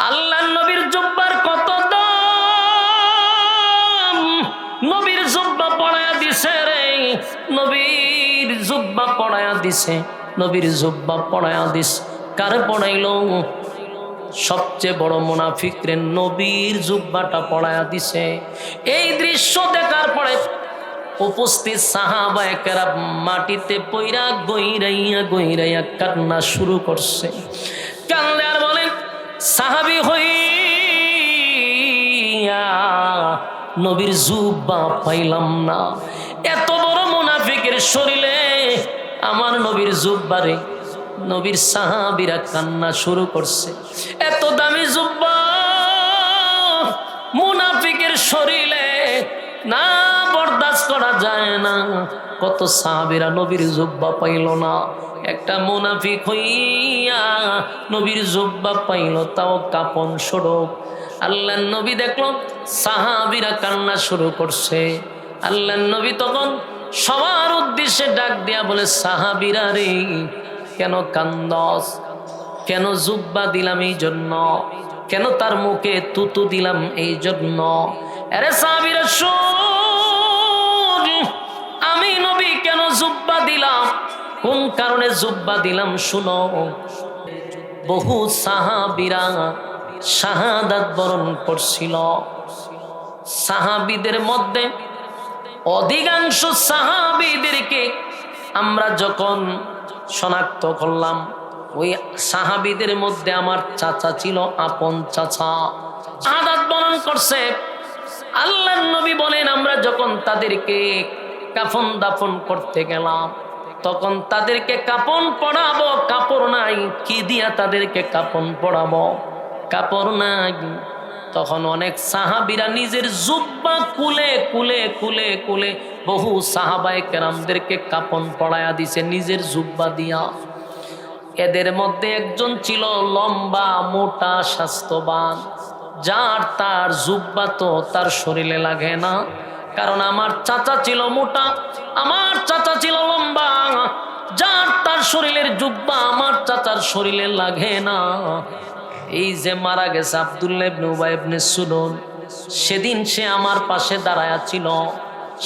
আল্লাহর নবীর জুব্বার কত দাম, নবীর জুব্বা পড়ায়া দিছে রে, নবীর জুব্বা পড়ায়া দিছে, নবীর জুব্বা পড়ায়া দিছে। কারে পড়াইলো? সবচেয়ে বড় মুনাফিকরে নবীর জুব্বাটা পড়ায়া দিছে। এই দৃশ্য দেখার পরে উপস্থিত সাহাবায়ে কেরাম মাটিতে পইরা গইরাইয়া গইরাইয়া কান্না শুরু করছে। কান্দে আর বলেন, সাহাবী হইয়া নবীর জুব্বা পাইলাম না। এত বড় মুনাফিকের শরীরে আমার নবীর জুব্বারে নবীর সাহাবীরা কান্না শুরু করছে। এত দামি জুব্বা মুনাফিকের শরীরে না বরদাস্ত করা যায় না। কত সাহাবীরা নবীর জুব্বা পাইল না। একটা মুনাফিক হইয়া নবীর জুব্বা পাইল, তাও কাপন স্বরূপ। আল্লাহর নবী দেখলো সাহাবীরা কান্না শুরু করছে। আল্লাহর নবী তখন সবার উদ্দেশ্যে ডাক দিয়া বলে, সাহাবীরা রে, কেন কান্দস? কেন জুব্বা দিলাম এই জন্য, কেন তার মুখে তুতু দিলাম এই জন্য। আরে সাহাবীরা শোন, আমি নবী কেন জুব্বা দিলাম, কোন কারণে জুব্বা দিলাম শুনো। বহু সাহাবীরা শাহাদাত বরণ করছিল। সাহাবীদের মধ্যে অধিকাংশ সাহাবীদেরকে আমরা যখন শনাক্ত করলাম, ওই সাহাবীদের মধ্যে আমার চাচা ছিল, আপন চাচা, শাহাদাত বরণ করছে। আল্লাহর নবী বলেন, আমরা যখন তাদেরকে কাফন দাফন করতে গেলাম, তখন তাদেরকে কাপন পরাবো, কাপড় নাই, কি দিয়া তাদেরকে কাপন পরাবো, কাপড় নাই। তখন অনেক সাহাবীরা নিজের জুব্বা কুলে কুলে কুলে কুলে বহু সাহাবায়ে কেরামদেরকে কাপন পরায়া দিছে নিজের জুব্বা দিয়া। এদের মধ্যে একজন ছিল লম্বা মোটা স্বাস্থ্যবান, যার তার জুব্বা তো তার শরীরে লাগে না। কারণ আমার চাচা ছিল মোটা, আমার চাচা ছিল লম্বা, যার তার শরীরের জুব্বা আমার চাচার শরীরে লাগে না। এই যে মারা গেছে আব্দুল্লাহ ইবনে উবাই ইবনে সুলুল, সেদিন সে আমার পাশে দাঁড়ায়া ছিল।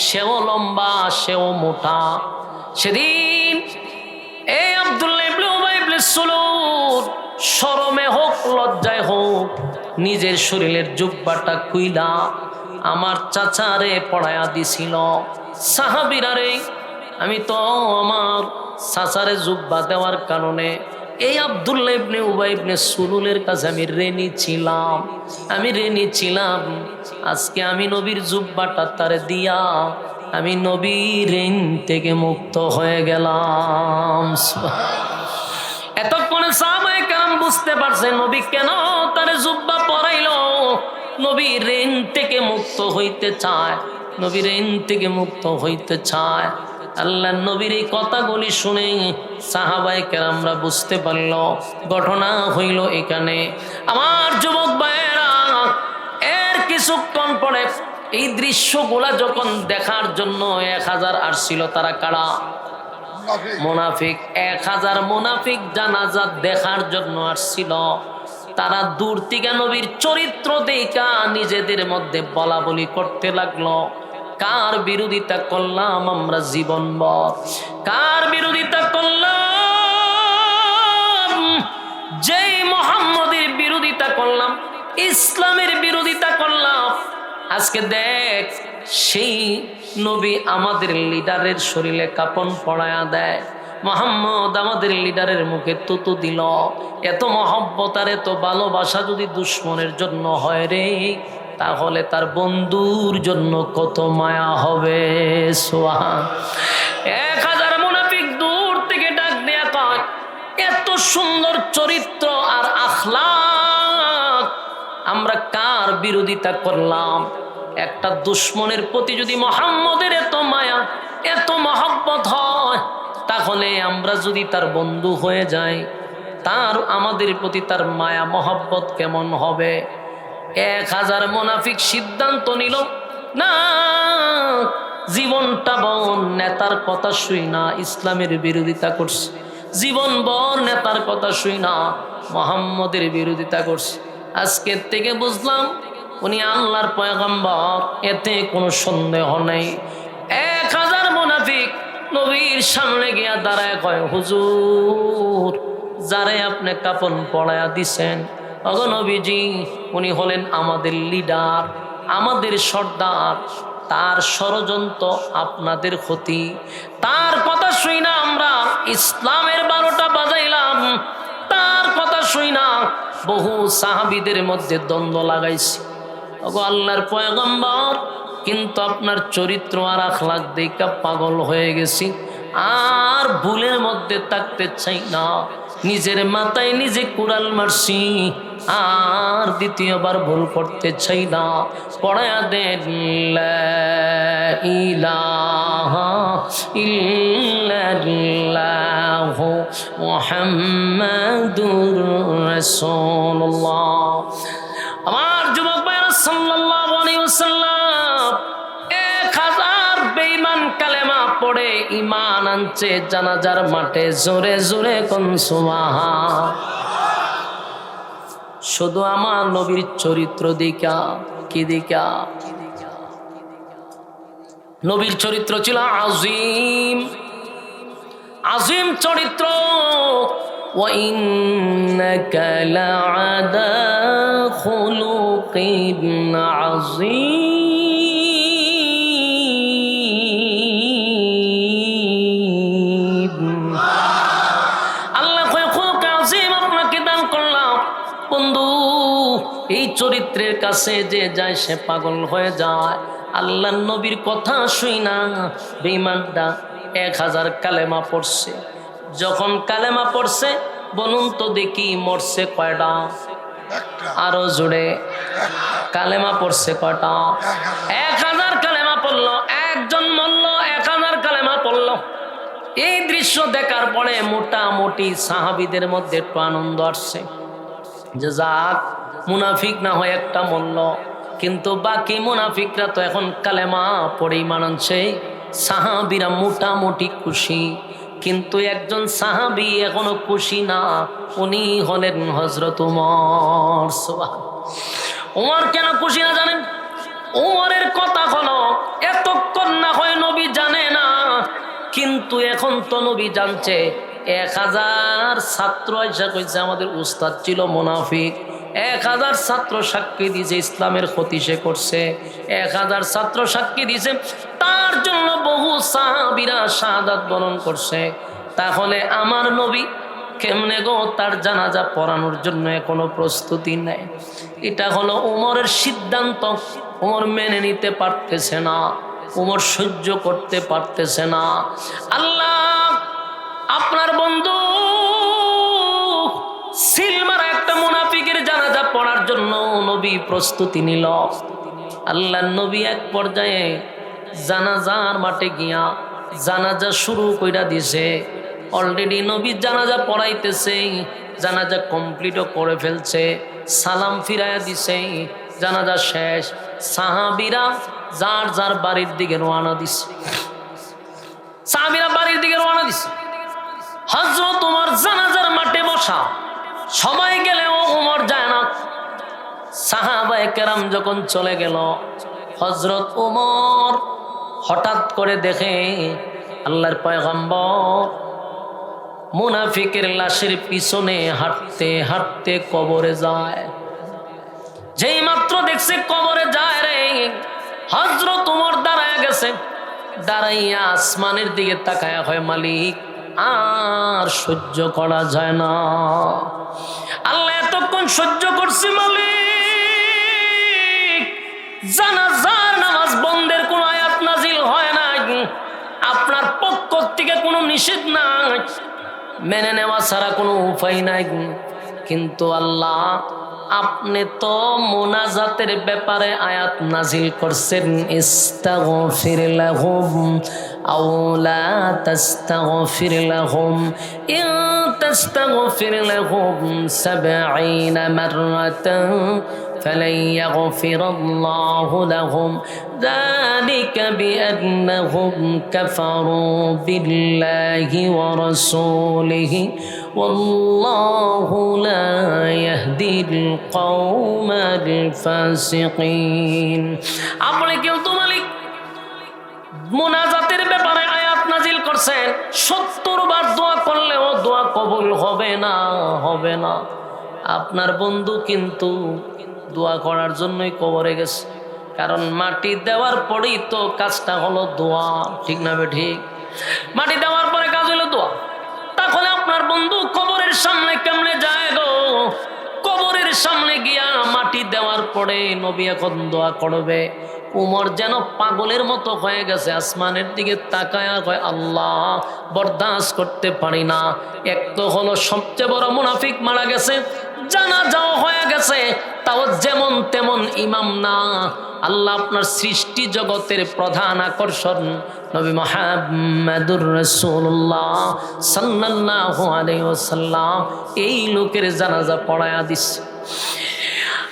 সেও লম্বা, সেও মোটা। সেদিন এই আব্দুল্লাহ ইবনে উবাই ইবনে সুলুল শরমে হোক লজ্জায় হোক নিজের শরীরের জুব্বাটা খুইলা আমার চাচারে পড়ায়া দিছিল। সাহাবীরা রে, আমি তো আমার চাচারে জুব্বা দেওয়ার কারণে এই আব্দুল্লাহ ইবনে উবাই ইবনে সুলুলের কাছে আমি ঋণী ছিলাম। আজকে আমি নবীর জুব্বাটা তারে দিয়া আমি নবীর ঋণ থেকে মুক্ত হয়ে গেলাম। এতক্ষণে সাহাবায়ে কেরাম বুঝতে পারছে নবী কেন তারে জুব্বা পরাইলো। নবী ঋণ থেকে মুক্ত হইতে চায়, নবী ঋণ থেকে মুক্ত হইতে চায়। আল্লাহর নবীর এই কথাগুলি শুনে সাহাবায়ে কেরামরা বুঝতে পারল ঘটনা হইল এখানে। আমার যুবক ভাইয়েরা, এর কিছুক্ষণ পরে এই দৃশ্যগুলা যখন দেখার জন্য 1000 আসছিল, তারা কারা? মুনাফিক। 1000 মুনাফিক জানাজা দেখার জন্য আসছিল। তারা দূর থেকে নবীর চরিত্র দেখা নিজেদের মধ্যে বলা বলি করতে লাগলো, কার বিরোধিতা করলাম আমরা জীবনভর, কার বিরোধিতা করলাম? যেই মুহাম্মদের বিরোধিতা করলাম, ইসলামের বিরোধিতা করলাম। আজকে দেখ, সেই নবী আমাদের লিডারের শরীরে কাপন পরায়া দেয়, মুহাম্মদ আমাদের লিডারের মুখে তুতু দিল। এত মহব্বত আর এত ভালোবাসা যদি দুশ্মনের জন্য হয় রে, তাহলে তার বন্ধুর জন্য কত মায়া হবে। সুবহান। 1000 মুনাফিক দূর থেকে ডাক দেয়া কয়, এত সুন্দর চরিত্র আর আখলাক, আমরা কার বিরোধিতা করলাম? একটা দুশ্মনের প্রতি যদি মুহাম্মদের এত মায়া এত মহব্বত হয়, তাহলে আমরা যদি তার বন্ধু হয়ে যাই, তার আমাদের প্রতি তার মায়া মহব্বত কেমন হবে? 1000 মুনাফিক সিদ্ধান্ত নিল, না, জীবনটা বন নেতার কথা শুই না ইসলামের বিরোধিতা করছে, জীবন বন নেতার কথা শুই না মুহাম্মদের বিরোধিতা করছে। আজকের থেকে বুঝলাম উনি আল্লাহর পয়গম্বর, এতে কোনো সন্দেহ নেই। 1000 মুনাফিক নবীর সামনে গিয়া দাঁড়ায় কয়, হুজুর, যারে আপনি কাফন পড়ায়া দিছেন, ওগো নবীজি, উনি হলেন আমাদের লিডার, আমাদের সর্দার, তার ষড়যন্ত্র আপনাদের ক্ষতি। তার কথা শুই না আমরা ইসলামের 12টা বাজাইলাম, তার কথা শুই না বহু সাহাবীদের মধ্যে দ্বন্দ্ব লাগাইছি। ওগো আল্লাহর পয়গম্বর, কিন্তু আপনার চরিত্র আর আখলাক দেখা পাগল হয়ে গেছি, আর ভুলের মধ্যে থাকতে চাই না। নিজের মাথায় নিজে কুড়াল মারছি, আর দ্বিতীয়বার ভুল করতে চাই না। পড়ায়া দেন লা ইলাহা ইল্লাল্লাহু মুহাম্মাদুর রাসূলুল্লাহ। আমার যুবক ভাইরা, সাল্লাল্লাহু আলাইহি ওয়াসাল্লাম 1000 বেঈমান কালেমা পড়ে ঈমান আনছে জানাজার মাঠে। জোরে জোরে কোন সুবহান। শুধু আমার নবীর চরিত্র দেখা, কি দেখা? নবীর চরিত্র ছিল আজিম, আজিম চরিত্র। ওয়া ইন্নাকা লাআলা খুলুকিন আযীম। আল্লাহ কয়, খুলুক আযীম আপনাকে দান করলাম। বন্ধু, এই চরিত্রের কাছে যে যায় সে পাগল হয়ে যায়। আল্লাহর নবীর কথা শুই না বেঈমানটা 1000 কালেমা পড়ছে। যখন কালেমা পড়ছে, বলুন তো দেখি মরছে কয়টা? আরো জোরে, কালেমা পড়ছে কয়টা? 1000 কালেমা পড়লো, একজন মরল, 1000 কালেমা পড়লো। এই দৃশ্য দেখার পরে মোটামুটি সাহাবীদের মধ্যে একটু আনন্দ আসছে যে যাক, মুনাফিক না হয় একটা মরল, কিন্তু বাকি মুনাফিকরা তো এখন কালেমা পড়েই মানছে। সাহাবীরা মোটামুটি খুশি, কিন্তু একজন সাহাবী এখনো খুশি না, উনি হলেন হযরত ওমর। ওমর কেন খুশি না জানেন? ওমরের কথা হলো, এতক্ষণ না হয় নবী জানে না, কিন্তু এখন তো নবী জানছে। 1000 ছাত্র এসে কইছে আমাদের উস্তাদ ছিল মুনাফিক। 1000 ছাত্র সাক্ষী দিয়েছে ইসলামের ক্ষতি সে করছে। 1000 ছাত্র সাক্ষী দিয়েছে, তার জন্য বহু সাহাবীরা শাহাদাত বরণ করছে। তাহলে আমার নবী কেমনে গো তার জানাজা পড়ানোর জন্য এখনো প্রস্তুতি নেই? এটা হলো ওমরের সিদ্ধান্ত। ওমর মেনে নিতে পারতেছে না, ওমর সহ্য করতে পারতেছে না। আল্লাহ আপনার বন্ধু সিলমারা একটা মুনাফিকের জানাজা পড়ার জন্য নবী প্রস্তুতি নিল। আল্লাহর নবী এক পর্যায়ে জানাজার মাঠে গিয়া জানাজা শুরু কইরা দিছে। অলরেডি নবী জানাজা পড়াইতেছে, জানাজা কমপ্লিটও করে ফেলছে, সালাম ফিরাইয়া দিছে, জানাজা শেষ। সাহাবীরা যার যার বাড়ির দিকে রওনা দিছে। সাহাবীরা বাড়ির দিকে রওনা দিছে। হযরত ওমর জানাজার মাঠে বসা, সবাই গেলেও ওমর যায় না। সাহাবায়ে কেরাম যখন চলে গেল, হযরত ওমর হঠাৎ করে দেখে আল্লাহর পয়গম্বর মুনাফিকের লাশের পিছনে হাঁটতে হাঁটতে কবরে যায়। যেই মাত্র দেখছে কবরে যায় রে, হযরত ওমর দাঁড়ায় গেছে। দাঁড়াইয়া আসমানের দিকে তাকায়া হয়, মালিক আর সহ্য করা যায় না। আল্লাহ এতক্ষণ সহ্য করছি মালিক, জানাজার নামাজ বন্ধের কোন আয়াত নাজিল হয় না, আপনার পক্ষ থেকে কোনো নিষেধ নাই, মেনে নেওয়া ছাড়া কোনো উপায় নাই। কিন্তু আল্লাহ আপনি তো মুনাজাতের ব্যাপারে আয়াত নাজিল করছেন, ইস্তাগফির লাহুম আও লা তাস্তাগফির লাহুম ইন তাস্তাগফির লাহুম ৭০ মাররাতান فلن يغفر الله لهم ذلك بأنهم كفروا بالله ورسوله والله لا يهدي القوم الفاسقين আপনি কিন্তু মালিক মুনাজাতের ব্যাপারে আয়াত নাজিল করছেন 70 বার দোয়া করলেও দোয়া কবুল হবে না আপনার বন্ধু কিন্তু দোয়া করার জন্যই কবরে গেছে কারণ মাটি দেওয়ার পরেই তো কাজটা হলো দোয়া ঠিক না বে ঠিক মাটি দেওয়ার পরে কাজ হলো দোয়া তাহলে আপনার বন্ধু কবরের সামনে কেমনে যায় গো কবরের সামনে গিয়া মাটি দেওয়ার পরে নবী এখন দোয়া করবে উমর যেন পাগলের মতো হয়ে গেছে আসমানের দিকে তাকায়া কয় আল্লাহ বরদাস্ত করতে পারি না এক তো হলো সবচেয়ে বড় মুনাফিক মারা গেছে জানাজাও হয়ে গেছে তাও যেমন তেমন ইমাম না আল্লাহ আপনার সৃষ্টি জগতের প্রধান আকর্ষণ নবী মুহাম্মদুর রাসূলুল্লাহ সাল্লাল্লাহু আলাইহি ওয়াসাল্লাম এই লোকের জানাজা পড়ায়া দিছে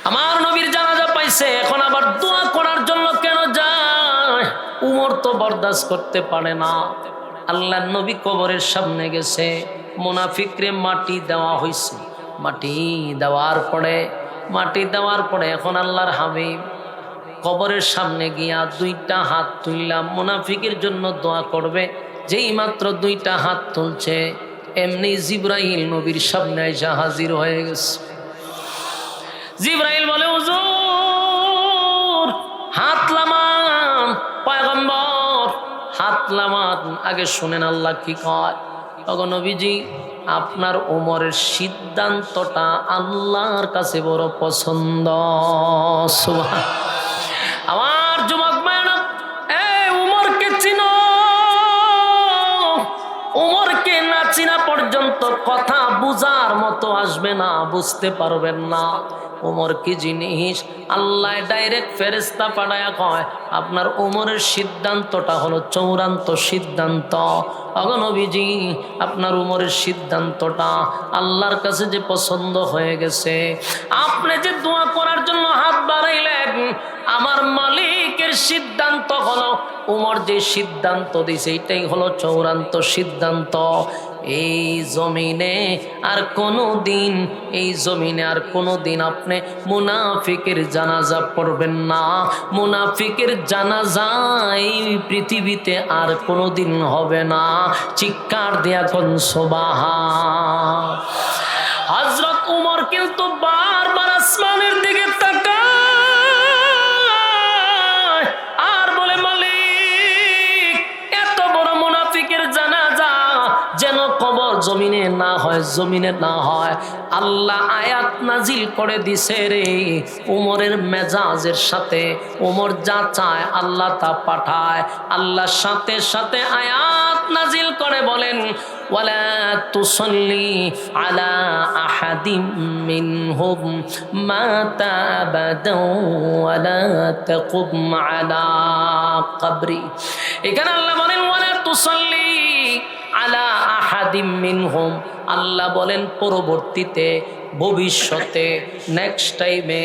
আমার নবীর জানাজা পাইছে এখন আবার দোয়া করার জন্য কেন যায় উমর তো বরদাস্ত করতে পারে না আল্লাহর নবী কবরের সামনে গেছে মুনাফিকরে মাটি দেওয়া হয়েছে মাটি দেওয়ার পরে এখন আল্লাহর হাবিব কবরের সামনে গিয়া 2টা হাত তুললাম মুনাফিকের জন্য দোয়া করবে যেই মাত্র 2টা হাত তুলছে এমনি জিবরাইল নবীর সামনে এসে হাজির হয়ে গেছে জিবরাইল বলে হুজুর হাত লামান পয়গম্বর হাত লামান আগে শুনেন আল্লাহ কি কয় ওগো নবীজি আপনার ওমরের সিদ্ধান্তটা আল্লাহর কাছে বড় পছন্দ সুবহান আমার যুবক ভাইরা এই উমরকে চিনো উমরকে না চিনা পর্যন্ত কথা বুঝার মতো আসবে না বুঝতে পারবেন না উমর কি জিনিস আল্লাহ ডাইরেক্ট ফেরেশতা পাঠায়া কয় আপনার উমরের সিদ্ধান্তটা হলো চূড়ান্ত সিদ্ধান্ত ওগো নবীজি আপনার উমরের সিদ্ধান্তটা আল্লাহর কাছে যে পছন্দ হয়ে গেছে আপনি যে দোয়া করার জন্য হাত বাড়াইলেন আমার মালিকের সিদ্ধান্ত হলো উমর যে সিদ্ধান্ত দিয়েছে এটাই হলো চূড়ান্ত সিদ্ধান্ত এই জমিনে আর কোনো দিন আপনি মুনাফিকের জানাজা পড়বেন না মুনাফিকের জানাজা এই পৃথিবীতে আর কোনো দিন হবে না চিৎকার দিয়া কোন সুবহান হযরত উমর কিন্তু বারবার আসমানের দিকে তাকায় আর বলে মালিক এত বড় মুনাফিকের জানাজা যেন কবর জমিনে না হয় আল্লাহ আয়াত নাজিল করে দিছে রে উমরের মেজাজের সাথে উমর যা চায় আল্লাহ তা পাঠায় আল্লাহর সাথে সাথে আয়াত নাজিল করে বলেন ওয়ালা তুসাল্লি আলা আহাদিম মিনহুম মাতা আবাদা ওয়ালা তাকুম আলা কবরি এখানে আল্লাহ বলেন ওয়ালা তুসাল্লি আলা আহাদিম মিনহুম আল্লাহ বলেন পরবর্তীতে ভবিষ্যতে নেক্সট টাইমে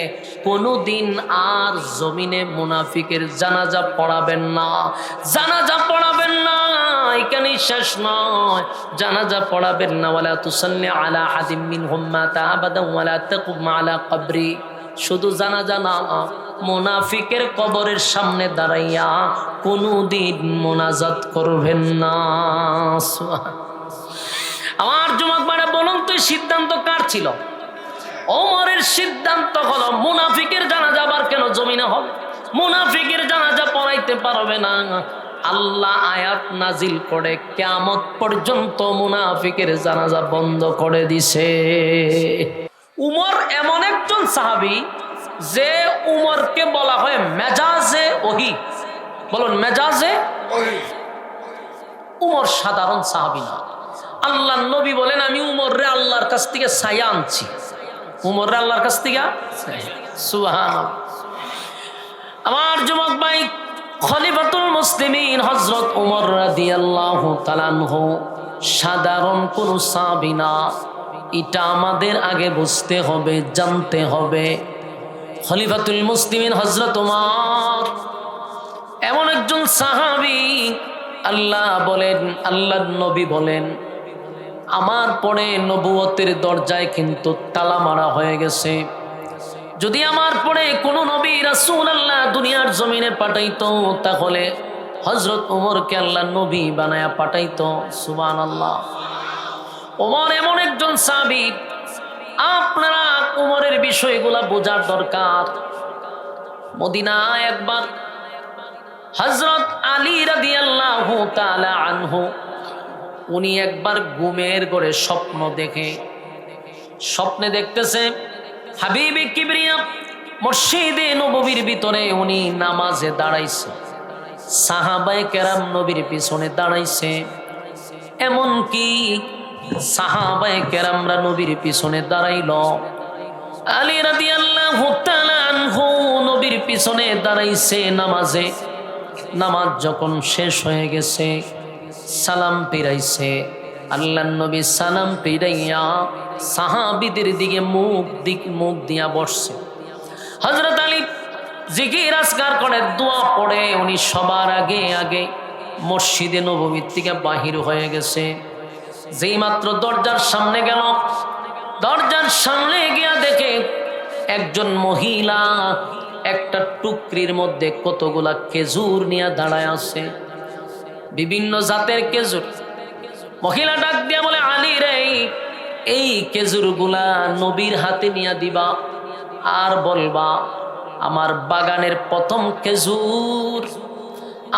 কোনোদিন আর জমিনে মুনাফিকের জানাজা পড়াবেন না এখানেই শেষ নয় জানাজা পড়াবেন না ওয়ালা তুসাল্লি আলা আহাদিম মিনহুম মাতা আবাদা ওয়ালা তাকুম আলা কবরি শুধু জানাজা না মুনাফিকের কবরের সামনে দাঁড়াইয়া কোনোদিন মোনাজাত করবেন না আমার যুবক ভাইরা বলুন তো সিদ্ধান্ত কার ছিল ওমরের সিদ্ধান্ত হলো মুনাফিকের জানাজা আবার কেন জমিনে হবে মুনাফিকের জানাজা পড়াইতে পারবে না আল্লাহ আয়াত নাজিল করে কিয়ামত পর্যন্ত মুনাফিকের জানাজা বন্ধ করে দিছে উমর এমন একজন সাহাবী যে উমরকে বলা হয় মেজাজে ওহী বলুন মেজাজে ওহী উমর সাধারণ সাহাবী না আল্লাহর নবী বলেন আমি উমররে আল্লাহর কাছ থেকে ছায়া আনছি উমররে আল্লাহর কাছ থেকে সুবহানাল্লাহ আমার যুবক ভাই খলিফাতুল মুসলিমিন হযরত উমর রাদিয়াল্লাহু তাআলা আনহু সাধারণ কোন সাহাবী না এটা আমাদের আগে বুঝতে হবে জানতে হবে খলিফাতুল মুসলিমিন হযরত ওমর এমন একজন সাহাবী, আল্লাহ বলেন, আল্লাহর নবী বলেন, আমার পরে নবুয়তের দরজায় কিন্তু তালা মারা হয়ে গেছে। যদি আমার পরে কোনো নবী রাসূল আল্লাহ দুনিয়ার জমিনে পাঠাইতো, তাহলে হযরত ওমরকে আল্লাহ নবী বানায়া পাঠাইতো। সুবহানাল্লাহ। ওমর এমন একজন সাহাবী, আপনারা ওমরের বিষয়গুলা বোঝার দরকার। মদিনায় একবার হযরত আলী রাদিয়াল্লাহু তাআলা আনহু, উনি একবার ঘুমের ঘরে স্বপ্ন দেখে, স্বপ্নে দেখতেছে হাবিবে কিবরিয়া মসজিদে নববীর ভিতরে উনি নামাজে দাঁড়াইছে, সাহাবায়ে কেরাম নবীর পিছনে দাঁড়াইছে, এমন কি সাহাবায়ে কেরামরা নবীর পিছনে দাঁড়াইল। আলী রাদিয়াল্লাহু তাআলা আনহু নবীর পিছনে দাঁড়াইছে নামাজে। নামাজ যখন শেষ হয়ে গেছে, সালাম ফিরাইছে। আল্লাহর নবী সালাম ফিরাইয়া সাহাবীদের দিকে মুখ দিয়া বসছে। হযরত আলী জিকির আজকার করে, দোয়া পড়ে উনি সবার আগে আগে মসজিদে নববী থেকে বাহির হয়ে গেছে। যেই মাত্র দরজার সামনে গেল, দরজার সামনে গিয়া দেখে একজন মহিলা একটা টুকরির মধ্যে কতগুলা খেজুর নিয়ে দাঁড়ায় আছে, বিভিন্ন জাতের খেজুর। মহিলা ডাক দিয়া বলে, আলী রে, এই খেজুরগুলা নবীর হাতে নিয়ে দিবা, আর বলবা আমার বাগানের প্রথম খেজুর,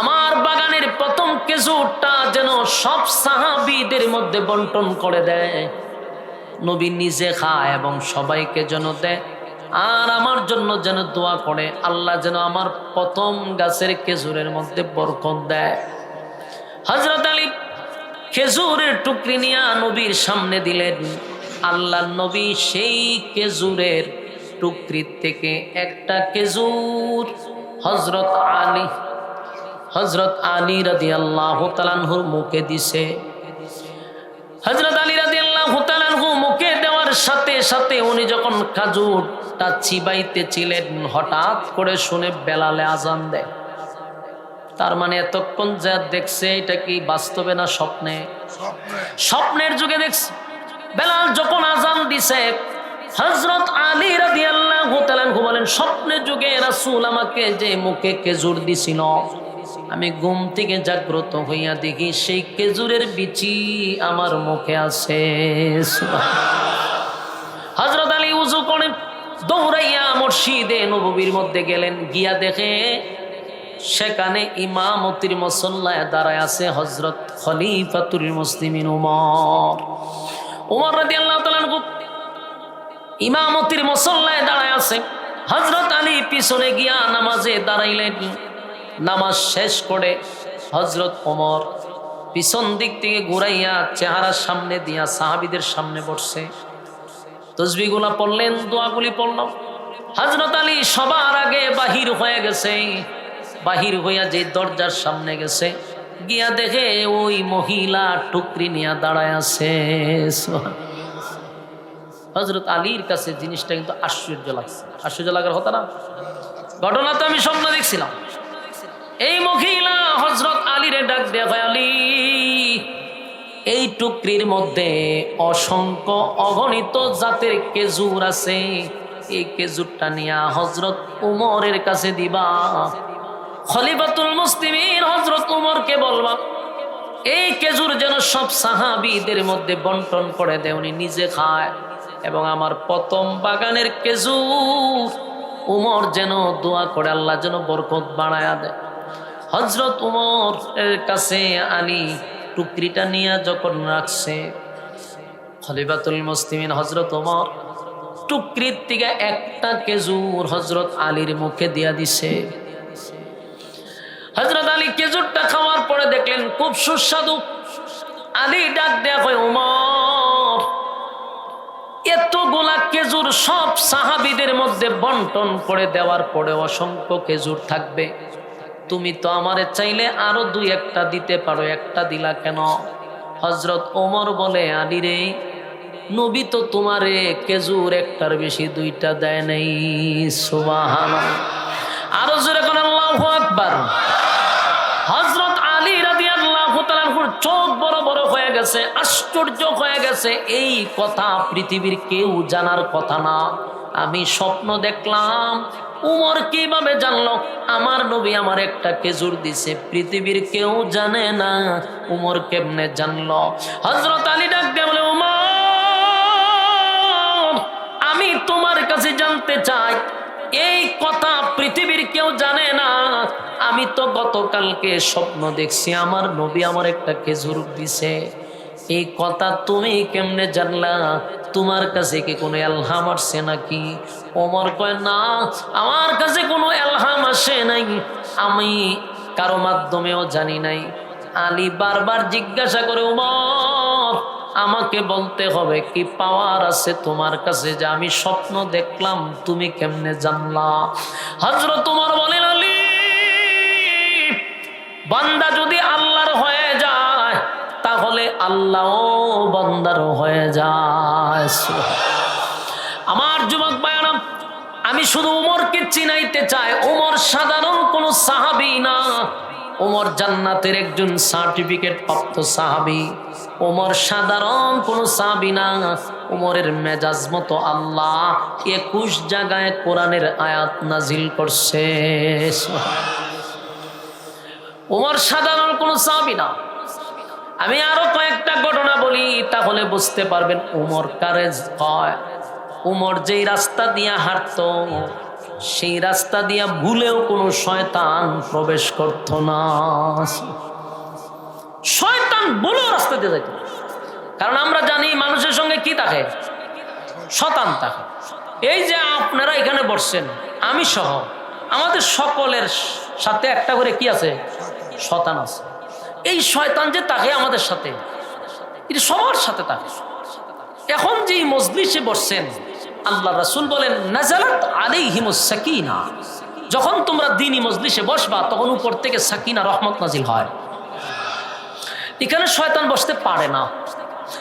আমার বাগানের প্রথম খেজুরটা যেন সব সাহাবীদের মধ্যে বন্টন করে দেয়, নবী নিজে খায় এবং সবাইকে যেন দেয়, আর আমার জন্য যেন দোয়া করে, আল্লাহ যেন আমার প্রথম গাছের খেজুরের মধ্যে বরকত দেয়। হযরত আলী খেজুরের টুকরি নিয়ে নবীর সামনে দিলেন। আল্লাহর নবী সেই খেজুরের টুকরির থেকে একটা খেজুর হযরত আলী রাদিয়াল্লাহু তাআলা আনহুর মুখে দিছে। হযরত আলী রাদিয়াল্লাহু তাআলা আনহু মুখে দেওয়ার সাথে সাথে উনি যখন খেজুরটা চিবাইতেছিলেন, হঠাৎ করে শুনে বেলালে আজান দেয়। তার মানে এতক্ষণ যা দেখছে এটা কি বাস্তবে না স্বপ্নে? স্বপ্নের যুগে দেখছে। বেলাল যখন আজান দিছে, হযরত আলী রাদিয়াল্লাহু তাআলা আনহু বলেন, স্বপ্নের যুগে রাসূল আমাকে যে মুখে খেজুর দিছিল, আমি ঘুম থেকে জাগ্রত হইয়া দেখি সেই খেজুরের বিচি আমার মুখে আছে। হযরত আলী ওযু করে দৌড়াইয়া মসজিদে নববীর মধ্যে গেলেন, গিয়া দেখে সেখানে ইমামতির মুসল্লায় দাঁড়ায় আছে হযরত খলিফাতুল মুসলিমিন ওমর রাদিয়াল্লাহু তাআলা আনহু ইমামতির মুসল্লায় দাঁড়ায় আছে। হযরত আলী পিছনে গিয়া নামাজে দাঁড়াইলেন। নামাজ শেষ করে হযরত ওমর পিছন দিক থেকে ঘুরাইয়া চেহারার সামনে দিয়া সাহাবীদের সামনে বসছে। তাসবিহগুলা পড়লেন, দোয়াগুলি পড়লাম। হযরত আলী সবার আগে বাহির হয়ে গেছে। বাহির হইয়া যে দরজার সামনে গেছে, গিয়া দেখে ওই মহিলা টুকরি নিয়ে দাঁড়ায় আছে। হযরত আলীর কাছে জিনিসটা কিন্তু আশ্চর্য লাগছে। আশ্চর্য লাগার কথা না? ঘটনা তো আমি স্বপ্ন দেখছিলাম। এই মহিলা হযরত আলীরে ডাক দেয়া, কয়, আলী, এই টুকরির মধ্যে অসংখ্য অগণিত জাতের খেজুর আছে, এই খেজুরটা নিয়ে হযরত উমরের কাছে দিবা। খলিফাতুল মুসলিমিন হযরত উমরকে বলবা, এই খেজুর যেন সব সাহাবীদের মধ্যে বন্টন করে দেয়, উনি নিজে খায়, এবং আমার প্রথম বাগানের খেজুর উমর যেন দোয়া করে আল্লাহ যেন বরকত বাড়ায়া দেয়। হযরত উমর এর কাছে আলী টুকরিটা নিয়ে যখন রাখছে, খলিফাতুল মুসলিমিন হযরত উমর টুকরির থেকে একটা খেজুর হযরত আলীর মুখে দিয়া দিছে। হযরত আলী খেজুরটা খাওয়ার পরে দেখলেন খুব সুস্বাদু। আলী ডাক দেয়া, কয়, উমর, এতগুলা খেজুর সব সাহাবীদের মধ্যে বন্টন করে দেওয়ার পরে অসংখ্য খেজুর থাকবে, তুমি তো আমারে চাইলে আরো দুই একটা দিতে পারো, একটা দিলা কেন? হযরত ওমর বলে, আলী রে, নবী তো তোমারে খেজুর একটার বেশি দুইটা দেয় নাই। সুবহানাল্লাহ। আরো জোরে কোন আল্লাহু আকবার। হযরত আলী রাদিয়াল্লাহু তাআলা চোখ বড় বড় হয়ে গেছে, আশ্চর্য হয়ে গেছে। এই কথা পৃথিবীর কেউ জানার কথা না। আমি স্বপ্ন দেখলাম। উমর কিভাবে জানলো আমার নবী আমার একটা খেজুর দিছে? পৃথিবীর কেউ জানে না। উমর কেমনে জানলো? হযরত আলী ডাক দিয়ে বলে, উমর, আমি তোমার কাছে জানতে চাই, এই কথা পৃথিবীর কেউ জানে না। আমি তো গতকালকে স্বপ্ন দেখছি আমার নবী আমার একটা খেজুর দিছে। এই কথা তুমি কেমনে জানলা? তোমার কাছে কি কোনো এলহাম আসছে নাকি? ওমর কয়, না, আমার কাছে কোনো এলহাম আসে নাই, আমি কারো মাধ্যমেও জানি নাই। আলী বারবার জিজ্ঞাসা করে, ওমর, আমাকে বলতে হবে কি পাওয়ার আছে তোমার কাছে যে আমি স্বপ্ন দেখলাম তুমি কেমনে জানলা? হযরত ওমর বলেন, আলী, বান্দা যদি আল্লাহর হয়ে যায় তাহলে আল্লাহও বান্দার হয়ে যায়। আমার যুবক ভাইরা, আমি শুধু উমরকে চিনাইতে চাই। উমর সাধারণ কোন সাহাবী না। উমর জান্নাতের একজন সার্টিফিকেট প্রাপ্ত সাহাবী। উমর সাধারণ কোন সাহাবী না। উমরের মেজাজ মতো আল্লাহ 21 জায়গায় কোরআনের আয়াত নাজিল করছে। উমর সাধারণ কোন সাহাবী না। আমি আরো কয়েকটা ঘটনা বলি, তাহলে বুঝতে পারবেন উমর কারে কয়। উমর যেই রাস্তা দিয়া হাঁটতো সেই রাস্তা দিয়া ভুলেও কোনো শয়তান প্রবেশ করত না। শয়তান ভুলেও রাস্তা দিয়ে যাইত। কারণ আমরা জানি মানুষের সঙ্গে কি থাকে, শয়তান থাকে। এই যে আপনারা এখানে বসছেন, আমি সহ আমাদের সকলের সাথে একটা করে কি আছে, শয়তান আছে। এই শয়তান যে থাকে আমাদের সাথে, এটা সবার সাথে থাকে। এখন যে মজলিসে বসছেন, আল্লাহ রাসূল বলেন, নাজালাত আলাইহিমুস সাকিনা, যখন তোমরা দ্বীনি মজলিসে বসবা তখন উপর থেকে সাকিনা, রহমত নাজিল হয়। এখানে শয়তান বসতে পারে না।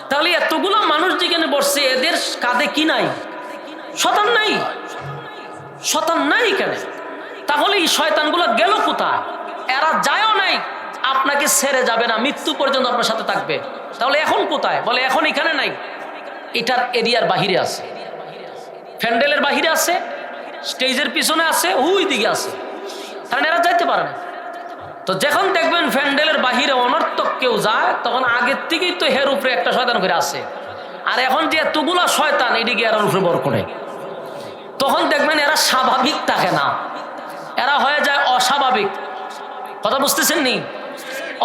তাহলে এতগুলো মানুষ যেখানে বসছে, এদের কাঁধে কি নাই? শয়তান নাই। শয়তান নাই এখানে। তাহলে এই শয়তানগুলো গেল কোথায়? এরা যায়ও নাই, আপনাকে ছেড়ে যাবে না, মৃত্যু পর্যন্ত আপনার সাথে থাকবে। তাহলে এখন কোথায়? বলে এখন এখানে নাই, এটার এরিয়ার বাহিরে আছে, প্যান্ডেলের বাহিরে আছে, স্টেজের পিছনে আছে, ওই দিকে আছে। কারণ এরা যাইতে পারে না। তো যখন দেখবেন প্যান্ডেলের বাহিরে অনর্থক কেউ যায়, তখন আগের থেকেই তো হের উপরে একটা শয়তান করে আসে। আর এখন যে এতগুলা শয়তান এদিকে এর উপরে বর করে, তখন দেখবেন এরা স্বাভাবিক থাকে না, এরা হয়ে যায় অস্বাভাবিক। কথা বুঝতেছেন নি?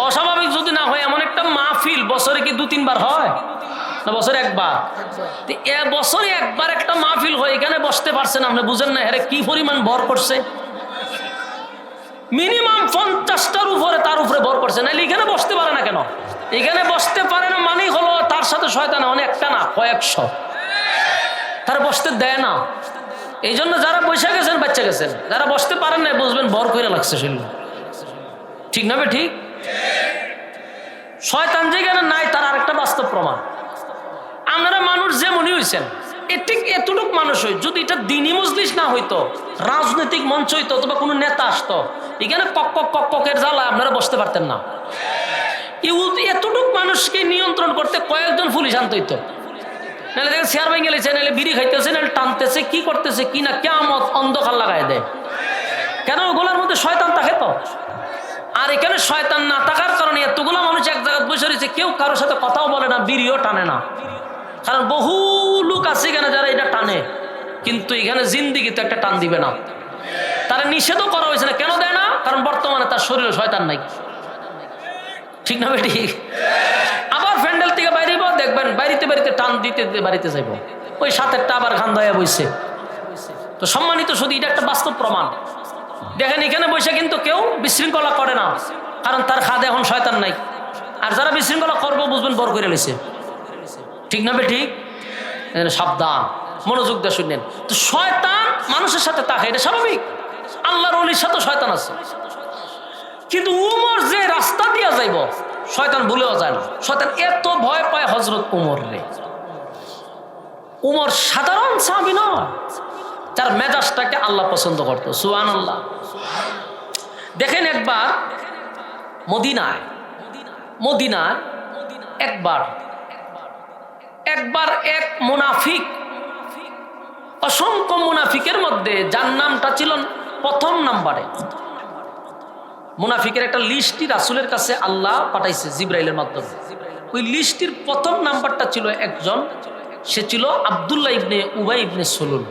অস্বাভাবিক যদি না হয়, এমন একটা মাহফিল বছরে কি 2-3 বার হয় না? বছরে একবার। বছরে একবার একটা মাহফিল হয়, এখানে বসতে পারছেন আপনি, বুঝেন না এরা কি পরিমাণ ভর করছে। মিনিমাম 50টার উপরে, তার উপরে ভর করছে, নাহলে এখানে বসতে পারে না। কেন এখানে বসতে পারে না? মানেই হলো তার সাথে শয়তান অনেকটা না, কয়েকশো, তার বসতে দেয় না। এই জন্য যারা বসে গেছেন বাচ্চা গেছেন, যারা বসতে পারেন না বুঝবেন ভর করে লাগছে শরীর। ঠিক না? ঠিক। শয়তান যেখানে নাই তার আরেকটা বাস্তব প্রমাণ। আপনারা মানুষ যেমনই হয়েছেন, ঠিক এতটুক মানুষ হই, যদি এটা দ্বীনি মজলিস না হইতো, রাজনৈতিক মঞ্চ হইতো, অথবা কোনো নেতা আসতো, এখানে ককের জ্বালা আপনারা বসতে পারতেন না। এতটুক মানুষকে নিয়ন্ত্রণ করতে কয়েকজন পুলিশ আনতে হইতো। নাহলে দেখেন চেয়ার ভেঙে গেছে, নাহলে বিড়ি খাইতেছে, নাহলে টানতেছে, কি করতেছে কি না, কেমন অন্ধকার লাগাই দেয়। কেন? ওগুলোর মধ্যে শয়তান থাকে তো। আর এখানে শয়তান না থাকার কারণে এতগুলো মানুষ এক জায়গায় বসে রয়েছে, কেউ কারোর সাথে কথাও বলে না, বিড়িও টানে না। কারণ বহু লোক আছে এখানে যারা এটা টানে, কিন্তু এখানে জিন্দিগিতে একটা টান দিবে না। তারা নিষেধও করা হয়েছে না। কেন দেয় না? কারণ বর্তমানে তার শরীরে শয়তান নাই। ঠিক না? ঠিক। আবার প্যান্ডেল থেকে বাইরে দেখবেন বাড়িতে বাড়িতে টান দিতে বাড়িতে যাইব, ওই সাথেরটা আবার ঘান ধয়া বইছে। তো সম্মানিত, শুধু এটা একটা বাস্তব প্রমাণ। দেখেন এখানে বসে কিন্তু কেউ বিশৃঙ্খলা করে না, কারণ তার খাদে এখন শয়তান নাই। আর যারা বিশৃঙ্খলা করবো বুঝবেন বর করে লইছে। ঠিক না? ঠিক। সাবধান, মনোযোগ দিয়ে শুনলেন। তো শয়তান মানুষের সাথে থাকে, এটা স্বাভাবিক। আল্লাহর ওলির সাথে শয়তান আছে, কিন্তু উমর যে রাস্তা দিয়া যাইব শয়তান ভুলেও যায় না। শয়তান এত ভয় পায় হযরত উমর রে। উমর সাধারণ সাহাবী নয়, তার মেজাজটাকে আল্লাহ পছন্দ করতো। সুবহানাল্লাহ। দেখেন একবার মদিনায় একবার এক মুনাফিক, অসংখ্য মুনাফিকের মধ্যে যার নামটা ছিল প্রথম নাম্বারে, মুনাফিকের একটা লিস্টই রাসূলের কাছে আল্লাহ পাঠাইছে জিবরাইলের মাধ্যমে। ওই লিস্টের প্রথম নাম্বারটা ছিল একজন, সে ছিল আব্দুল্লাহ ইবনে উবাই ইবনে সুলুল।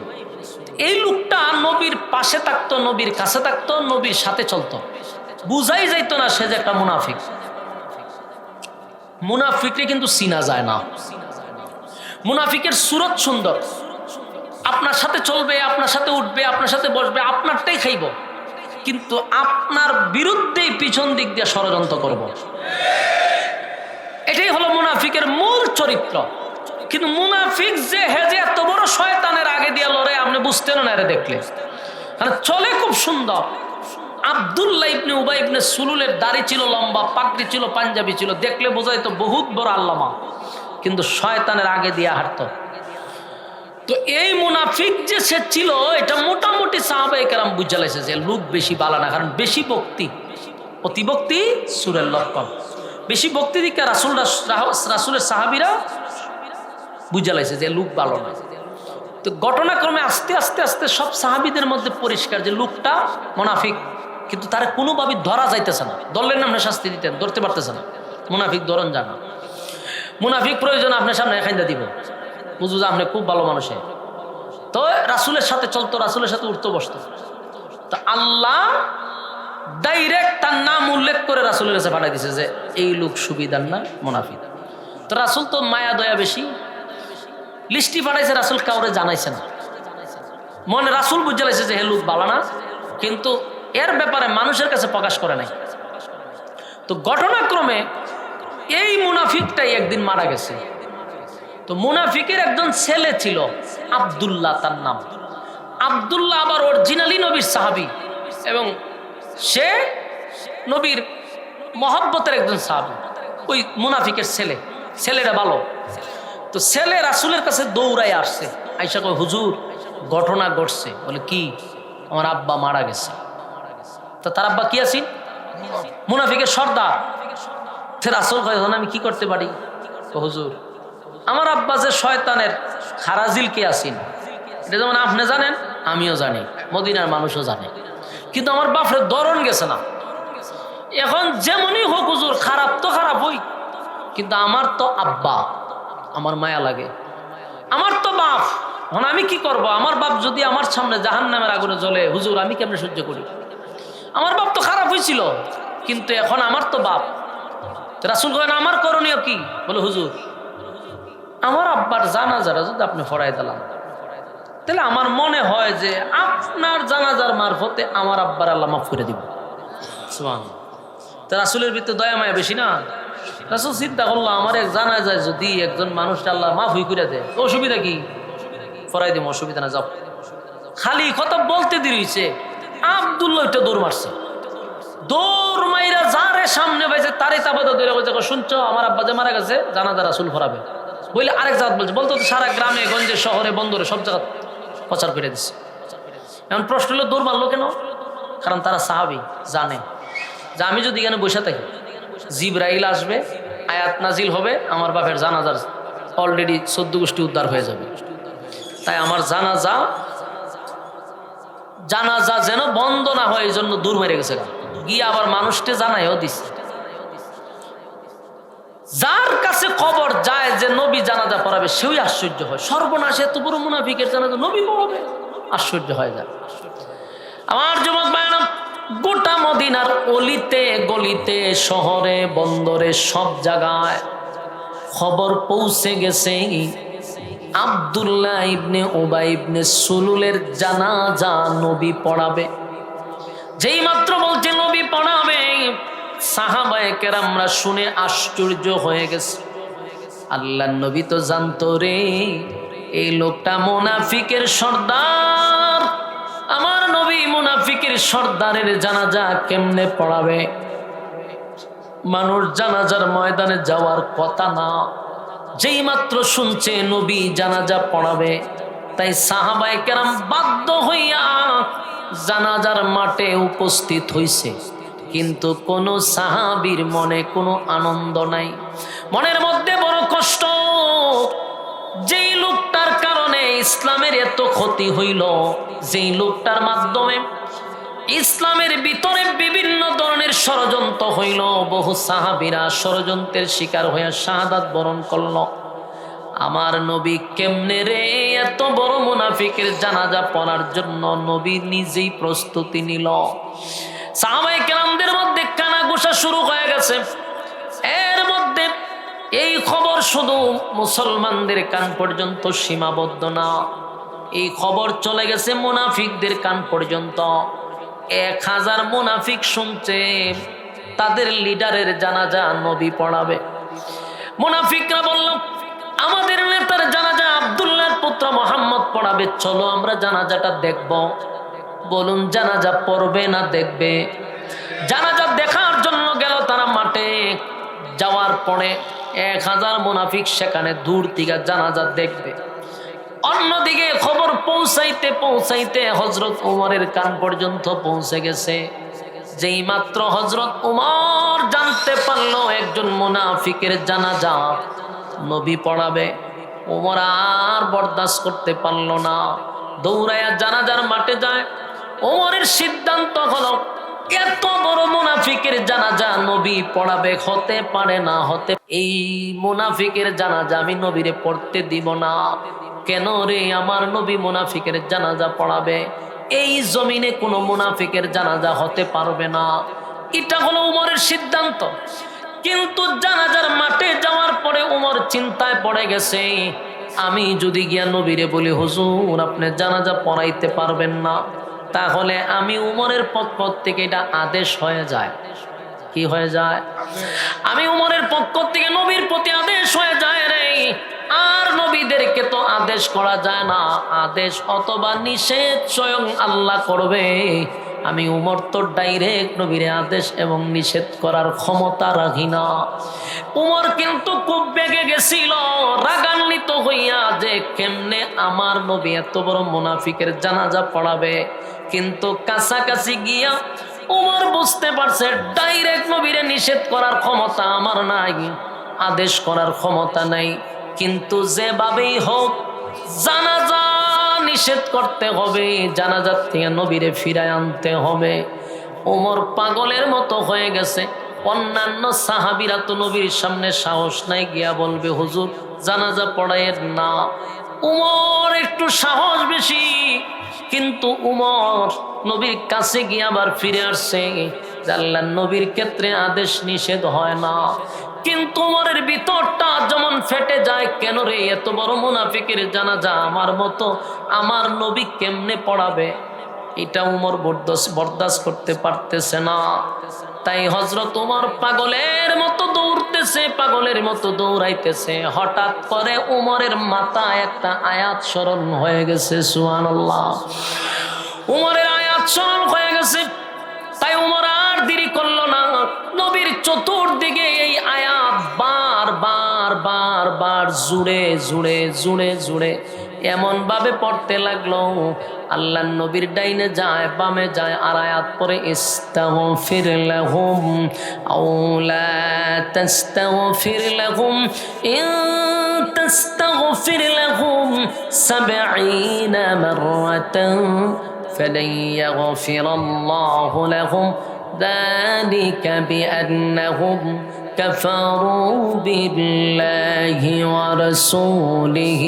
এই লোকটা নবীর পাশে থাকতো, নবীর কাছে থাকতো, নবীর সাথে চলতো, বুঝাই যাইতো না সে যে একটা মুনাফিক। মুনাফিকরে কিন্তু চিনা যায় না। মুনাফিকের সুরত সুন্দর, আপনার সাথে চলবে, আপনার সাথে উঠবে, আপনার সাথে বসবে, আপনারটাই খাইব, কিন্তু আপনার বিরুদ্ধেই পিছন দিক দিয়ে ষড়যন্ত্র করব। এটাই হলো মুনাফিকের মূল চরিত্র। কিন্তু মুনাফিক যে হেজে এত বড় শয়তানের আগে দিয়ে লড়ে, আপনি বুঝতেন না এরা দেখলে, কারণ চলে খুব সুন্দর। আব্দুল্লাহ ইবনে উবাই ইবনে সুলুলের দাড়ি ছিল লম্বা, পাগড়ি ছিল, পাঞ্জাবি ছিল, দেখলে বোঝাইতো বহুত বড় আল্লামা, কিন্তু শয়তানের আগে দিয়ে হাঁটতো। তো এই মুনাফিক যে সে ছিল, এটা মোটামুটি সাহাবায়ে কেরাম বুঝা লাইছে যে লোক বেশি বালা না, কারণ বেশি ভক্তি, অতিভক্তি সুরের লক্ষণ। বেশি ভক্তি দিকে রাসূলের সাহাবীরা বুঝা লাইছে যে লোক ভালো না। তো ঘটনাক্রমে আস্তে আস্তে আস্তে সব সাহাবীদের মধ্যে পরিষ্কার যে লোকটা মুনাফিক, কিন্তু তারা কোনোভাবে ধরা যাইতেছে না। ধরলেন না, আপনি শাস্তি দিতেন, ধরতে পারতেছে না। মুনাফিক ধরন জানা, মুনাফিক প্রয়োজন আপনার সামনে এখানটা দিব, বুঝবো যে আপনি খুব ভালো মানুষে। তো রাসূলের সাথে চলতো, রাসূলের সাথে উঠতো বসতো। তো আল্লাহ ডাইরেক্ট তার নাম উল্লেখ করে রাসূলের কাছে পাঠাই দিছে যে এই লোক সুবিধার না, মুনাফিক। তো রাসূল তো মায়া দয়া বেশি, লিস্টি পাঠাইছে, রাসূল কাউরে জানাইছে না। মনে রাসূল বুঝে লাইছে যে হে লোক ভালো না, কিন্তু এর ব্যাপারে মানুষের কাছে প্রকাশ করে নাই। তো ঘটনাক্রমে এই মুনাফিকটাই একদিন মারা গেছে। তো মুনাফিকের একজন ছেলে ছিল আব্দুল্লাহ, তার নাম আব্দুল্লাহ, আবার অরিজিনালি নবীর সাহাবী, এবং সে নবীর মহব্বতের একজন সাহাবী। ওই মুনাফিকের ছেলেটা ভালো। তো ছেলে রাসূলের কাছে দৌড়াই আসছে, আইসা কয় হুজুর ঘটনা ঘটছে। বলে কি? আমার আব্বা মারা গেছে। তো তার আব্বা কি আছেন? মুনাফিকের সর্দার। রাসূল কয় আমি কি করতে পারি? হুজুর আমার আব্বা যে শয়তানের খারাজিল কে আছেন, এটা যেমন আপনি জানেন, আমিও জানি, মদিনার মানুষও জানে, কিন্তু আমার বাপরে দরণ গেছে না। এখন যেমনই হোক হুজুর, খারাপ তো খারাপ হই, কিন্তু আমার তো আব্বা, আমার মায়া লাগে, আমার তো বাপ। এখন আমি কি করব? আমার বাপ যদি আমার সামনে জাহান্নামের আগুনে জ্বলে, হুজুর আমি কেমনে সহ্য করি? আমার বাপ তো খারাপ হয়েছিল, কিন্তু এখন আমার তো বাপ। রাসূল করেন আমার করণীয় কি? বলে হুজুর আমার আব্বার জানাজারা যদি আপনি পড়াই দিলাম, তাহলে আমার মনে হয় যে আপনার জানাজার মারফতে আমার আব্বার আল্লাহ মাফ করে দিব। সুবহানাল্লাহ। তো রাসূলের ভিতরে দয়া মায়া বেশি না। রাসূল চিন্তা করলো আমার এক জানাজায় যদি একজন মানুষটা আল্লাহ মাফ করে দেয়, অসুবিধা কি? পড়াই দিব, অসুবিধা না, যাও। খালি কথা বলতে দিয়েছে, আব্দুল্লাহ ওইটা দৌড় মারছে। দৌড় মাইরা যারে সামনে পাইছে তারে তাবাদা ধরে বলছে, শুনছো আমার আব্বা যে মারা গেছে, জানাজা রাসূল পড়াবে বলে আরেক জায়গা বলছে। বলতো তো সারা গ্রামে গঞ্জে শহরে বন্দরে সব জায়গা প্রচার করে দিচ্ছে। এমন প্রশ্ন হলো দৌড় মারলো কেন? কারণ তারা সাহাবী, জানে যে আমি যদি এখানে বসে থাকি, জিবরাইল আসবে, আয়াত নাজিল হবে, আমার বাপের জানাজার অলরেডি 14 গোষ্ঠী উদ্ধার হয়ে যাবে। তাই আমার জানাজা যেন বন্ধ না হয়, এই জন্য দূর মেরে গেছে, গিয়ে আবার মানুষকে জানাইও দিচ্ছে। যার কাছে খবর যায় যে নবী জানাজা পড়াবে, সেই আশ্চর্য হয়, সর্বনাশ এত বড় মুনাফিকের জানাজা নবী পড়াবে, আশ্চর্য হয়ে যায়। আমার যুবক ভাইরা, গোটা মদিনার অলিতে গলিতে, শহরে বন্দরে সব জায়গায় খবর পৌঁছে গেছে আব্দুল্লাহ ইবনে উবাই ইবনে সুলুলের জানাজা নবী পড়াবে। যেই মাত্র বলছে নবী পড়াবে, সাহাবায়ে কেরামরা শুনে আশ্চর্য হয়ে গেছে। আল্লাহর নবী তো জানতো রে এই লোকটা মুনাফিকের সর্দার, আমার নবী মুনাফিকের সর্দারের জানাজা কেমনে পড়াবে? মানুষ জানাজার ময়দানে যাওয়ার কথা না, যেই মাত্র শুনছে নবী জানাজা পড়াবে, তাই সাহাবায়ে কেরাম বাধ্য হইয়া জানাজার মাঠে উপস্থিত হইছে। কিন্তু কোন সাহাবীর মনে কোনো আনন্দ নাই, মনের মধ্যে বড় কষ্ট। যেই লোকটার কারণে ইসলামের এত ক্ষতি হইল, যেই লোকটার মাধ্যমে ইসলামের ভিতরে বিভিন্ন ধরনের ষড়যন্ত্র হইল, বহু সাহাবীরা ষড়যন্ত্রের শিকার হয়ে শাহাদাত বরণ করল, আমার নবী কেমনে রে এত বড় মুনাফিকের জানাজা পড়ার জন্য নবী নিজেই প্রস্তুতি নিল। সাহাবায়ে কেরামদের মধ্যে কানাঘুষা শুরু হয়ে গেছে। এর মধ্যে এই খবর শুধু মুসলমানদের কান পর্যন্ত সীমাবদ্ধ না, এই খবর চলে গেছে মুনাফিকদের কান পর্যন্ত। 1000 মুনাফিক শুনছে তাদের লিডারের জানাজা নবী পড়াবে। মুনাফিকরা বলল, আমাদের নেতার জানাজা আব্দুল্লাহর পুত্র মুহাম্মদ পড়াবে, চলো আমরা জানাজাটা দেখব। বলুন, জানাজা পড়বে না দেখবে? জানাজা দেখার জন্য গেল তারা মাঠে। যাওয়ার পরে 1000 মুনাফিক সেখানে দূর থেকে জানাজা দেখবে। অন্যদিকে খবর পৌঁছাইতে পৌঁছাইতে হযরত ওমরের কান পর্যন্ত পৌঁছে গেছে। যেই মাত্র হযরত ওমর জানতে পারলো একজন মুনাফিকের জানাজা নবী পড়াবে, ওমর আর বরদাস্ত করতে পারলো না, দৌড়ায়া জানাজার মাঠে যায়। ওমরের সিদ্ধান্ত হলো, এত বড় মুনাফিকের জানাজা নবী পড়াবে, হতে পারে না, এই মুনাফিকের জানাজা আমি নবীরে পড়তে দিব না। কেন রে? আমার নবী মুনাফিকের জানাজা পড়াবে, এই জমিনে কোনো মুনাফিকের জানাজা হতে পারবে না। এটা হলো উমরের সিদ্ধান্ত। কিন্তু জানাজার মাঠে যাওয়ার পরে উমর চিন্তায় পড়ে গেছে, আমি যদি গিয়া নবীরে বলি হুজুর আপনি জানাজা পড়াইতে পারবেন না, তাহলে আমি উমরের পক্ষ থেকে এটা আদেশ হয়ে যায়। কি হয়ে যায়? আমি উমরের পক্ষ থেকে নবীর প্রতি আদেশ হয়ে যায় রে। আর নবীদেরকে তো আদেশ করা যায় না, আদেশ অথবা নিষেধ স্বয়ং আল্লাহ করবে। আমি উমর তো ডাইরেক্ট নবীরে আদেশ এবং নিষেধ করার ক্ষমতা রাখি না। উমর কিন্তু খুব বেগে গেছিল, রাগান্বিত হইয়া যে কেমনে আমার নবী এত বড় মুনাফিকের জানাজা পড়াবে। কিন্তু কাছাকাছি গিয়া উমর বুঝতে পারছে ডাইরেক্ট নবীরে নিষেধ করার ক্ষমতা আমার নাই, আদেশ করার ক্ষমতা নাই। কিন্তু যেভাবেই হোক জানাজা নিষেধ করতে হবে, জানাজার থেকে নবীরে ফিরায় আনতে হবে। ওমর পাগলের মতো হয়ে গেছে। অন্যান্য সাহাবীরা তো নবীর সামনে সাহস নাই গিয়া বলবে হুজুর জানাজা পড়ায়ের না। উমর একটু সাহস বেশি, কিন্তু উমর নবীর কাছে গিয়ে আবার ফিরে আসছে। আল্লাহর নবীর ক্ষেত্রে আদেশ নিষেধ হয় না, কিন্তু উমরের ভিতরটা যেমন ফেটে যায়, কেন রে এত বড় মুনাফিকের জানাজা আমার মতো আমার নবী কেমনে পড়াবে? এটা উমর বরদাস্ত করতে পারতেছে না। তাই হযরত উমর পাগলের মতো দৌড়তেছে, পাগলের মতো দৌড়াইতেছে। হঠাৎ করে উমরের মাথায় একটা আয়াত স্মরণ হয়ে গেছে। সুবহানাল্লাহ। উমরের আয়াত স্মরণ হয়ে গেছে, তাই উমর আর দেরি করলো না। নবীর চতুর্দিকে এই আয়াত বার জুড়ে জুড়ে জুড়ে জুড়ে এমন ভাবে পড়তে লাগলো, আল্লাহর নবীর ডাইনে যায় বামে যায় আর আয়াত পরে ইস্তাগফির লাহুম আও লা তাস্তাগফির লাহুম ইন তাস্তাগফির লাহুম 70 মাররাতান ফালান ইয়াগফিরাল্লাহু লাহুম ذلك بأنهم كفروا بالله ورسوله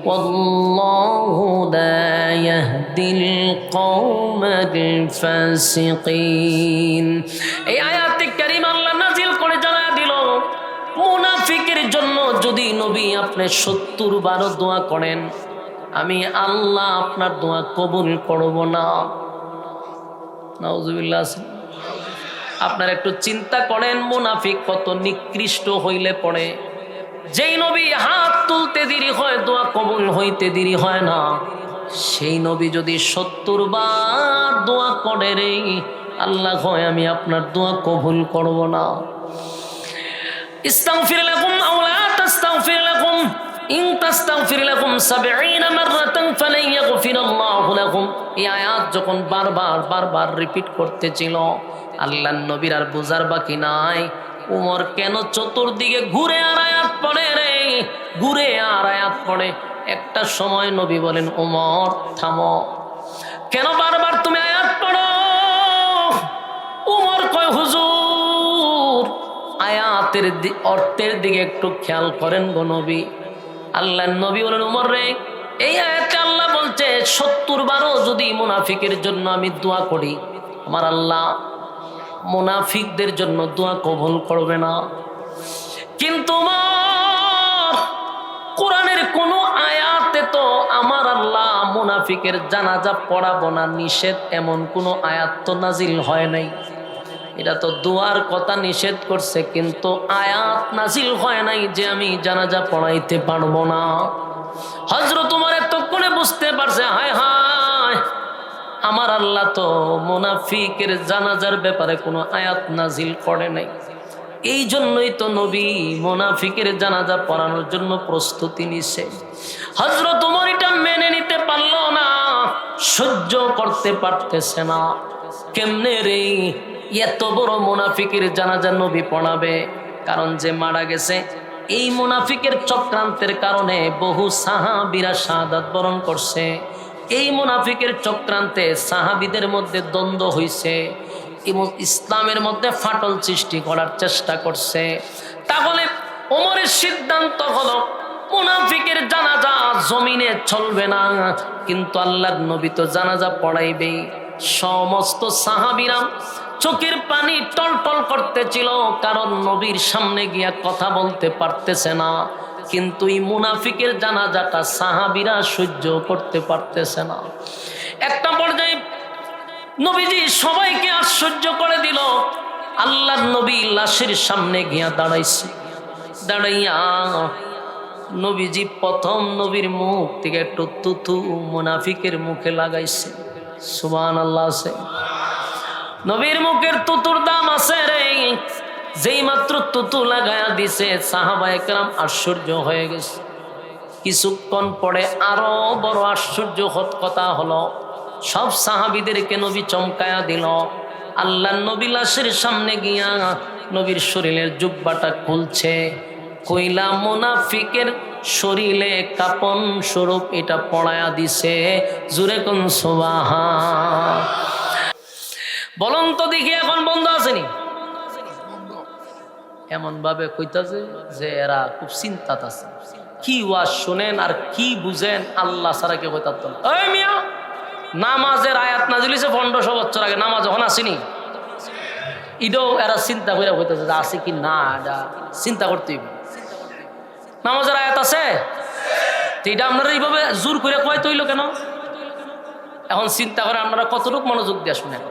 والله لا يهدي القوم الفاسقين। এই আয়াতে কারীমা আল্লাহ নাজিল করে জানা দিল, মুনাফিকের জন্য যদি নবী আপনি 70 বার দোয়া করেন, আমি আল্লাহ আপনার দোয়া কবুল করব না। নাউজুবিল্লাহ। আপনারা একটু চিন্তা করেন মুনাফিক কত নিকৃষ্ট হইলে পড়ে। যেই নবী হাত তুলতে দেরি হয়, দোয়া কবুল হইতে দেরি হয় না, সেই নবী যদি 70 বার দোয়া করে রে আল্লাহ হয় আমি আপনার দোয়া কবুল করব না। ইস্তাগফির লাকুম আও লা তাস্তাগফির লাকুম ইন তাস্তাগফির লাকুম 70 মাররাতান ফালান ইয়াগফিরাল্লাহু লাকুম। এই আয়াত যখন বারবার রিপিট করতেছিল, আল্লাহর নবীর আর বুঝার বাকি নাই উমর কেন চতুর্দিকে ঘুরে আর আয়াত পড়ে রে, ঘুরে আর আয়াত পড়ে। একটা সময় নবী বলেন, উমর থামো, কেন বারবার তুমি আয়াত পড়ো? উমর কয়, হুজুর আয়াতের অর্থের দিকে একটু খেয়াল করেন গো নবী। আল্লাহর নবী বলেন, উমর রে, এই আয়াতে আল্লাহ বলছে 70 বারও যদি মুনাফিকের জন্য আমি দোয়া করি, আমার আল্লাহ মুনাফিকদের জন্য দোয়া কবুল করবে না। কিন্তু কোরআনের কোন আয়াতে তো আমার আল্লাহ মুনাফিকের জানাজা পড়াবো না নিষেধ, এমন কোন আয়াত তো নাজিল হয় নাই। এটা তো দোয়ার কথা নিষেধ করছে, কিন্তু আয়াত নাজিল হয় নাই যে আমি জানাজা পড়াইতে পারবো না। হযরত ওমর এতক্ষণে বুঝতে পারছে, হায় হায়, আমার আল্লাহ তো মুনাফিকের জানাজার ব্যাপারে কোনো আয়াত নাজিল করে নাই। এই জন্যই তো নবী মুনাফিকের জানাজা পড়ানোর জন্য প্রস্তুতি নিছে। হযরত ওমর এটা মেনে নিতে পারল না, সহ্য করতে পারতেছে না। কেমনে রে এত বড় মুনাফিকের জানাজা নবী পড়াবে? কারণ যে মারা গেছে এই মুনাফিকের চক্রান্তের কারণে বহু সাহাবীরা শাহাদাত বরণ করছে। এই মুনাফিকের চক্রান্তে সাহাবীদের মধ্যে দ্বন্দ্ব হইছে এবং ইসলামের মধ্যে ফাটল সৃষ্টি করার চেষ্টা করছে। তাহলে ওমরের সিদ্ধান্ত হলো মুনাফিকের জানাজা জমিনে চলবে না, কিন্তু আল্লাহর নবী তো জানাজা পড়াইবেই। সমস্ত সাহাবীরা চোখের পানি টলটল করতেছিল, কারণ নবীর সামনে গিয়া কথা বলতে পারতেছে না। কিন্তু এই মুনাফিকের জানাজাটা সাহাবীরা সহ্য করতে পারতেছে না। একটা পর্যায়ে নবীজি সবাইকে আশ্চর্য করে দিল। আল্লাহর নবী লাশের সামনে গিয়া দাঁড়াইছে। দাঁড়াইয়া নবীজি প্রথম নবীর মুখ থেকে একটু তুতু মুনাফিকের মুখে লাগাইছে। সুবহানাল্লাহ। আছে নবীর মুখের তুতুর দাম আছে রে। যেই মাত্র তুতু লাগায়া দিছে সাহাবায়ে কেরাম আশ্চর্য হয়ে গেছে। কিছুক্ষণ পরে আরো বড় আশ্চর্য কথা হলো, সব সাহাবীদেরকে নবী চমকায়া দিল। আল্লাহর নবী লাশের সামনে গিয়া নবীর শরীরের জুব্বাটা খুলছে। কইলা মুনাফিকের শরীরে কাপন স্বরূপ এটা পড়ায়া দিছে। জুরে কোন সুবহান। বলুন তো দেখি এখন বন্ধ আসেনি? এমন ভাবে কইতাছে যে এরা খুব চিন্তাত আছে। কি ওয়াজ শুনেন আর কি বুঝেন আল্লাহ ছাড়া কেউ কইতাত না। ওই মিয়া, নামাজের আয়াত নাজিল হইছে 1500 বছর আগে, নামাজ যখন আসেনি ইডো এরা চিন্তা করে কইতাছে যে আছে কি না, এটা চিন্তা করতে হইবে। নামাজের আয়াত আছে, এটা আপনারা এইভাবে জোর করে কয় তৈল কেন? এখন চিন্তা করে আপনারা কতটুকু মনোযোগ দিয়ে শুনেন।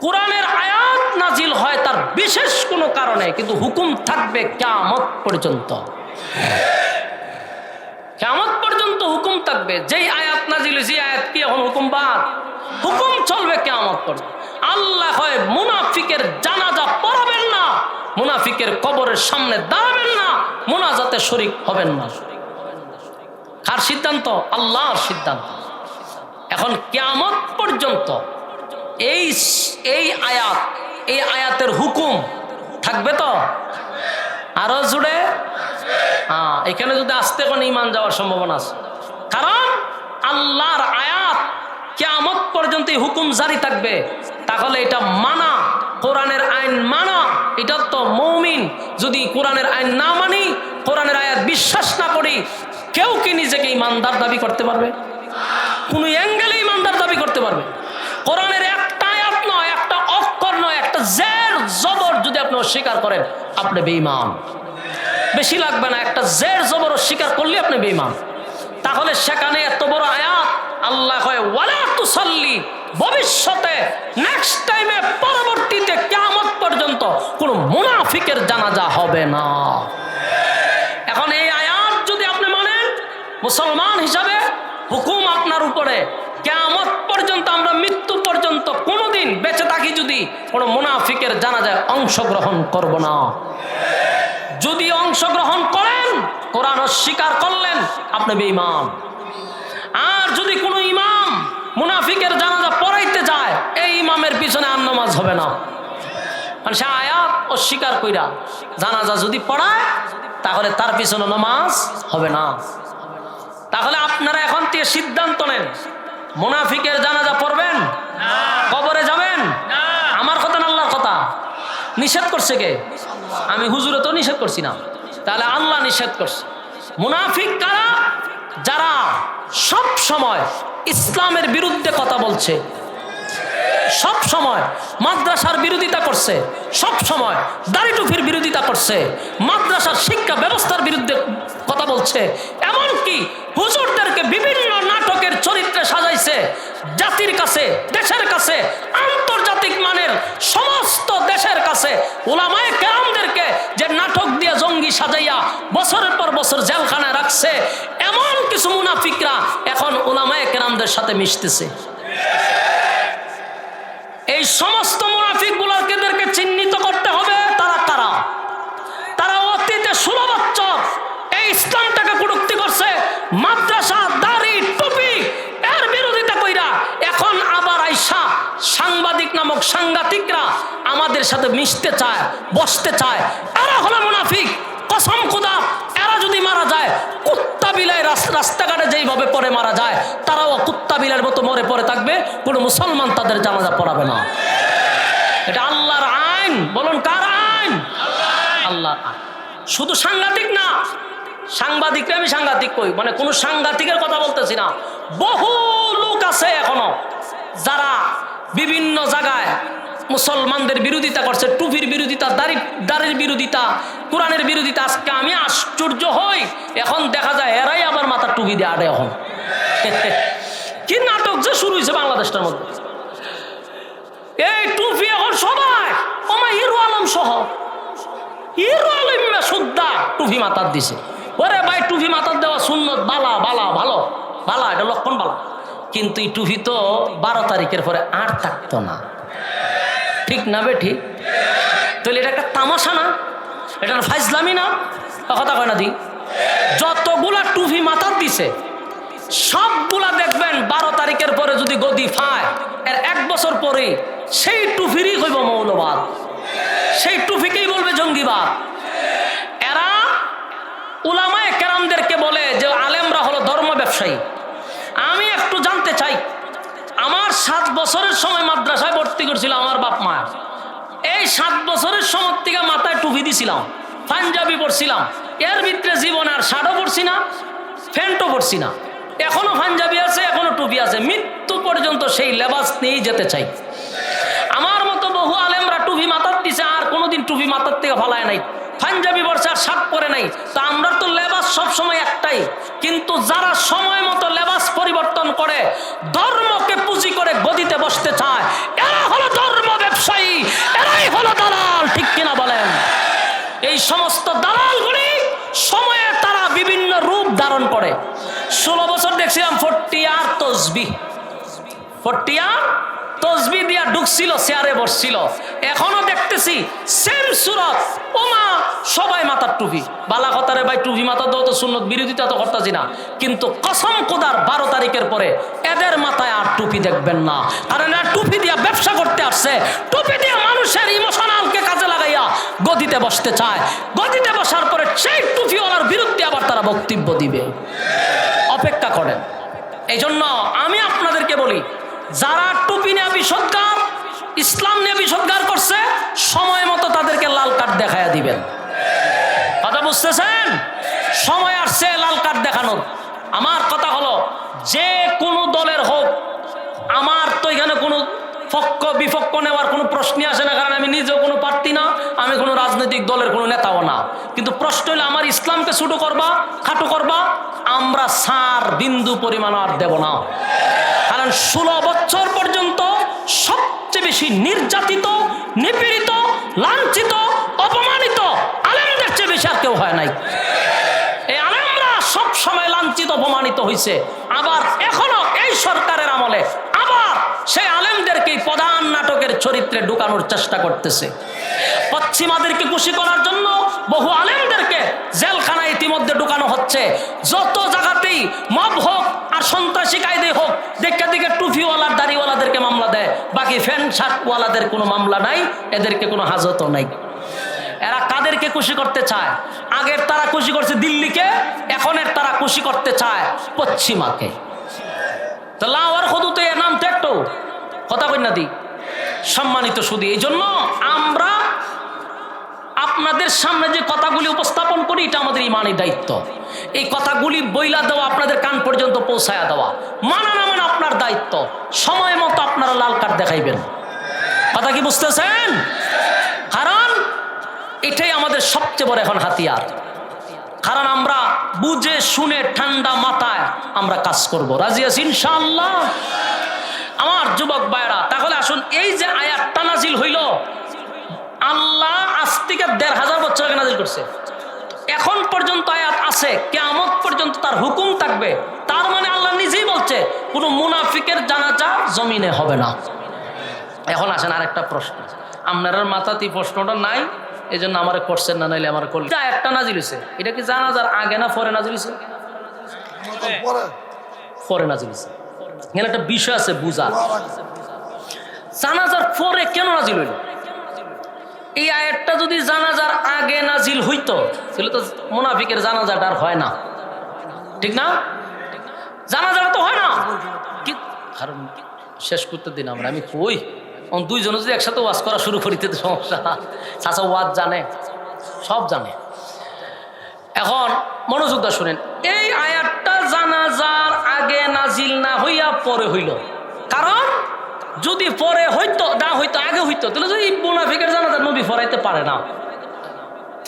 কোরআনের আয়াত নাজিল হয় তার বিশেষ কোনো কারণে, কিন্তু হুকুম থাকবে কিয়ামত পর্যন্ত। কিয়ামত পর্যন্ত হুকুম থাকবে। যেই আয়াত নাজিল হয়েছে আয়াত কি এখন হুকুম বাদ? হুকুম চলবে কিয়ামত পর্যন্ত। আল্লাহ হয় মুনাফিকের জানাজা পড়াবেন না, মুনাফিকের কবরের সামনে দাঁড়াবেন না, মুনাজাতে শরীক হবেন না। কার সিদ্ধান্ত? আল্লাহর সিদ্ধান্ত। এখন কিয়ামত পর্যন্ত এই আয়াতের হুকুম থাকবে তো? আরো জুড়ে এখানে যদি আসতে কোন ঈমান যাওয়ার সম্ভাবনা আছে, কারণ আল্লাহর আয়াত কিয়ামত পর্যন্ত হুকুম জারি থাকবে। তাহলে এটা মানা, কোরআনের আইন মানা, এটা তো মুমিন। যদি কোরআনের আইন না মানি, কোরআনের আয়াত বিশ্বাস না করি, কেউ কি নিজেকে ঈমানদার দাবি করতে পারবে? কোন অ্যাঙ্গেলে ঈমানদার দাবি করতে পারবে? কোরআনের একটা আয়াত নয়, একটা অক্ষর নয়, একটা জের জবর যদি আপনি অস্বীকার করেন, আপনি বেঈমান। বেশি লাগবে না, একটা জের জবর অস্বীকার করলে আপনি বেঈমান। তাহলে সেখানে এত বড় আয়াত আল্লাহ কয় ওয়ালা তুসাল্লি, ভবিষ্যতে নেক্সট টাইমে পরবর্তীতে কিয়ামত পর্যন্ত কোনো মুনাফিকের জানাজা হবে না। এখন এই আয়াত যদি আপনি মানেন মুসলমান হিসাবে, হুকুম আপনার উপরে। কিয়ামত পর্যন্ত, আমরা মৃত্যু পর্যন্ত কোনোদিন বেঁচে থাকি যদি কোনো মুনাফিকের জানাজায় অংশগ্রহণ করব না। যদি অংশগ্রহণ করেন কোরআন অস্বীকার করলেন, আপনি বেঈমান। আর যদি কোনো ইমাম মুনাফিকের জানাজা পড়াইতে যায়, এই ইমামের পিছনে আর নামাজ হবে না। মানে সে আয়াত অস্বীকার কইরা জানাজা যদি পড়ায়, তাহলে তার পিছনে নামাজ হবে না। তাহলে আপনারা এখন থেকে সিদ্ধান্ত নেন, মুনাফিকের জানাজা পড়বেন, কবরে যাবেন। আমার কথা না আল্লাহর কথা? নিষেধ করছে কে? আমি হুজুরে তো নিষেধ করছি না, তাহলে আল্লাহ নিষেধ করছে। মুনাফিক কারা? যারা সব সময় ইসলামের বিরুদ্ধে কথা বলছে, সব সময় মাদ্রাসার বিরোধিতা করছে, সব সময় দাড়ি টুপির বিরোধিতা করছে, মাদ্রাসার শিক্ষা ব্যবস্থার বিরুদ্ধে কথা বলছে, এমনকি হুজুরদেরকে বিভিন্ন নাটকের চরিত্রে সাজাইছে। জাতির কাছে, দেশের কাছে, আন্তর্জাতিক মানের সমস্ত দেশের কাছে উলামায়ে কেরামদেরকে যে নাটক দিয়ে জঙ্গি সাজাইয়া বছরের পর বছর জেলখানায় রাখছে, এমন কিছু মুনাফিকরা এখন উলামায়ে কেরামদের সাথে মিশতেছে। এই সমস্ত মুনাফিকগুলোকে চিহ্নিত করতে হবে তারা কারা। তারা অতীতে 16 বছর এই ইসলামটাকে কটূক্তি করছে, মাদ্রাসা, দাড়ি, টুপি এর বিরোধিতা কইরা এখন আবার আইসা সাংবাদিক নামক সাংঘাতিকরা আমাদের সাথে মিশতে চায়, বসতে চায়। এরা হলো মুনাফিক। কসম খোদা, এরা যদি মারা যায়, কুত্তা বিলাই রাস্তাঘাটে যেইভাবে পরে মারা যায়, তারাও কুত্তা বিলার মতো মরে পড়ে থাকবে। কোনো মুসলমান তাদের জানাজা পড়াবে না। এটা আল্লাহর আইন। বলুন কার আইন? আল্লাহর আইন। শুধু সাংঘাতিক না, সাংবাদিকরা আমি সাংঘাতিক কই, মানে কোনো সাংঘাতিকের কথা বলতেছি না। বহু লোক আছে এখনো যারা বিভিন্ন জায়গায় মুসলমানদের বিরোধিতা করছে, টুপির বিরোধিতা, দাড়ির বিরোধিতা, কোরআনের বিরোধিতা। আজকে আমি আশ্চর্য হই, এখন দেখা যায় এরাই আবার মাথার টুপি দিয়ে আড়ে। এখন কি নাটক যে শুরু হয়েছে বাংলাদেশটার মধ্যে। এই টুপি এখন সবাই, আমার হিরো আলম সহ, হিরো আলম সুদ্দা টুপি মাথার দিছে। ওরে ভাই, টুপি মাথার দেওয়া সুন্নত, বালা বালা ভালো বালা, এটা লক্ষণ বালা। কিন্তু এই টুপি তো 12 তারিখের পরে আর থাকতো না। ঠিক না বে? ঠিক। তাহলে এটা একটা তামাশা না? এটা ফাইজলামি না? কথা কয় না দি? যতগুলা টুপি মাথার দিছে সবগুলা দেখবেন 12 তারিখের পরে যদি গদি ফায়, এর 1 বছর পরে সেই টুপিরই হইব মৌলবাদ, সেই টুপিকেই বলবে জঙ্গিবাদ। এরা উলামায়ে কেরামদেরকে বলে যে আলেমরা হলো ধর্ম ব্যবসায়ী। আমি একটু জানতে চাই, আমার 7 বছরের সময় মাদ্রাসায় ভর্তি করছিল আমার বাপ মা। এই 7 বছরের সময় থেকে মাথায় টুপি দিছিলাম, পাঞ্জাবি পরছিলাম। এর ভিতরে জীবন আর শার্টও পরছি না, প্যান্টও পরছি না। এখনো পাঞ্জাবি আছে, এখনো টুপি আছে। মৃত্যু পর্যন্ত সেই লেবাস নিয়েই যেতে চাই। আমার মতো বহু আলেমরা টুপি মাথার দিছে, আর কোনোদিন টুপি মাথার থেকে ফালায় নাই, পাঞ্জাবি পরছে আর শার্ট পরে নাই। তো আমরা তো লেবাস সবসময় একটাই। কিন্তু যারা সময় মতো লেবাস পরিবর্তন করে, ধর্মকে পুঁজি করে গদিতে বসতে চায়, এরা হলো ধর্ম ব্যবসায়ী, এরাই হলো দালাল। ঠিক কিনা বলেন? এই সমস্ত দালালগুলি সময়ে তারা বিভিন্ন রূপ ধারণ করে। 16 বছর দেখছিলাম 40 তসবি দিয়া ঢুকছিল, চেয়ারে বসছিল। এখনো দেখতেছি সেম সুরত, ওমা সবাই মাথার টুপি। বালা কথারে ভাই, টুপি মাথা দাও তো সুন্নত, বিরোধিতা তো করতেছি না। কিন্তু কসম খোদার 12 তারিখের পরে এদের মাথায় আর টুপি দেখবেন না। কারণ এরা টুপি দিয়া ব্যবসা করতে আসছে, টুপি দিয়া মানুষের ইমোশনালকে কাজে লাগাইয়া গদিতে বসতে চায়। গদিতে বসার পরে সেই টুপিওয়ালার বিরুদ্ধে আবার তারা বক্তব্য দিবে। অপেক্ষা করেন। এই জন্য আমি আপনাদেরকে বলি, যারা টুপি নিয়ে বিষোদ্গার, ইসলাম নিয়ে বিষোদ্গার করছে, সময় মতো তাদেরকে লাল কার্ড দেখাইয়া দিবেন। কথা বুঝতেছেন? সময় আসছে লাল কার্ড দেখানোর। আমার কথা হলো, যে কোনো দলের হোক, আমার তো এখানে কোনো পক্ষ বিপক্ষ নেওয়ার কোনো প্রশ্নই আসে না। কারণ আমি নিজেও কোনো প্রার্থী না, আমি কোনো রাজনৈতিক দলের কোনো নেতাও না। কিন্তু প্রশ্ন হলো, আমার ইসলামকে ছোট করবা, খাটো করবা, আমরা সার বিন্দু পরিমাণ আর দেব না। কারণ 16 বছর পর্যন্ত সবচেয়ে বেশি নির্যাতিত, নিপীড়িত, লাঞ্ছিত, অপমানিত আলেমদের চেয়ে বেশি আর কেউ হয় নাই। এই আলেমরা সব সময় লাঞ্ছিত, অপমানিত হয়েছে। আবার এখনো এই সরকারের আমলে আবার সেই আলেমদেরকে প্রধান নাটকের চরিত্রে ঢুকানোর চেষ্টা করতেছে। পশ্চিমাদেরকে খুশি করার জন্য বহু আলেমদেরকে জেলখানায় ইতিমধ্যে ঢুকানো হচ্ছে। যত জায়গাতেই মব হোক আর সন্ত্রাসী কায়দে হোক, দেখে দেখে টুপিওয়ালার দাড়িওয়ালাদেরকে মামলা দেয়, বাকি ফ্যান শার্টওয়ালাদের কোনো মামলা নাই, এদেরকে কোনো হাজতও নাই। এরা কাদেরকে খুশি করতে চায়? আগের তারা খুশি করছে দিল্লিকে, এখনের তারা খুশি করতে চায় পশ্চিমাকে। তো লাওয়ার খদুতে এর নাম তো একটু কথা কই না দি। সম্মানিত সুধী, এই জন্য আমরা আপনাদের সামনে যে কথাগুলি উপস্থাপন করি, এটা আমাদের ইমানি দায়িত্ব। এই কথাগুলি বইলা দেওয়া, আপনাদের কান পর্যন্ত পৌঁছায়া দেওয়া, মানা না মানা আপনার দায়িত্ব। সময় মতো আপনারা লাল কার্ড দেখাইবেন। কথা কি বুঝতেছেন? কারণ এটাই আমাদের সবচেয়ে বড় এখন হাতিয়ার। কারণ আমরা বুঝে শুনে ঠান্ডা মাথায় আমরা কাজ করব। রাজি আছি ইনশাআল্লাহ? আমার যুবক ভাইরা, তাহলে আসুন, এই যে আয়াতটা নাজিল হইল, আল্লাহ আজ থেকে ১৫০০ বছর আগে নাজিল করছে। এখন পর্যন্ত আয়াত আছে, কিয়ামত পর্যন্ত তার হুকুম থাকবে। তার মানে আল্লাহ নিজেই বলছে কোনো মুনাফিকের জানাজা জমিনে হবে না। এখন আসেন আরেকটা প্রশ্ন, আপনার মাথাতে প্রশ্নটা নাই, এই জন্য আমার করছেন না, নাইলে আমার করলে। একটা নাজিল হয়েছে, এটা কি জানাজার আগে না পরে নাজিল হয়েছে? পরে নাজিল হয়েছে। এখানে একটা বিষয় আছে বুঝা, জানাজার পরে কেন নাজিল হইল? এই আয়াতটা যদি জানাজার আগে নাজিল হইতো, তাহলে তো মুনাফিকের জানাজাটা আর হয় না, ঠিক না? জানাজাটা তো হয় না। কি কারণ শেষ করতে দিন আমরা, আমি কই দুইজনে যদি একসাথে ওয়াজ করা শুরু করিতে তো সমস্যা। চাচা ওয়াজ জানে, সব জানে। এখন মনোযোগ দিয়ে শুনেন, এই আয়াতটা জানাজার আগে নাজিল না হইয়া পরে হইল। কারণ যদি পরে হইতো, না হইতো, আগে হইতো, তাহলে যদি মুনাফিকের জানাজা নবী পড়াইতে পারে না।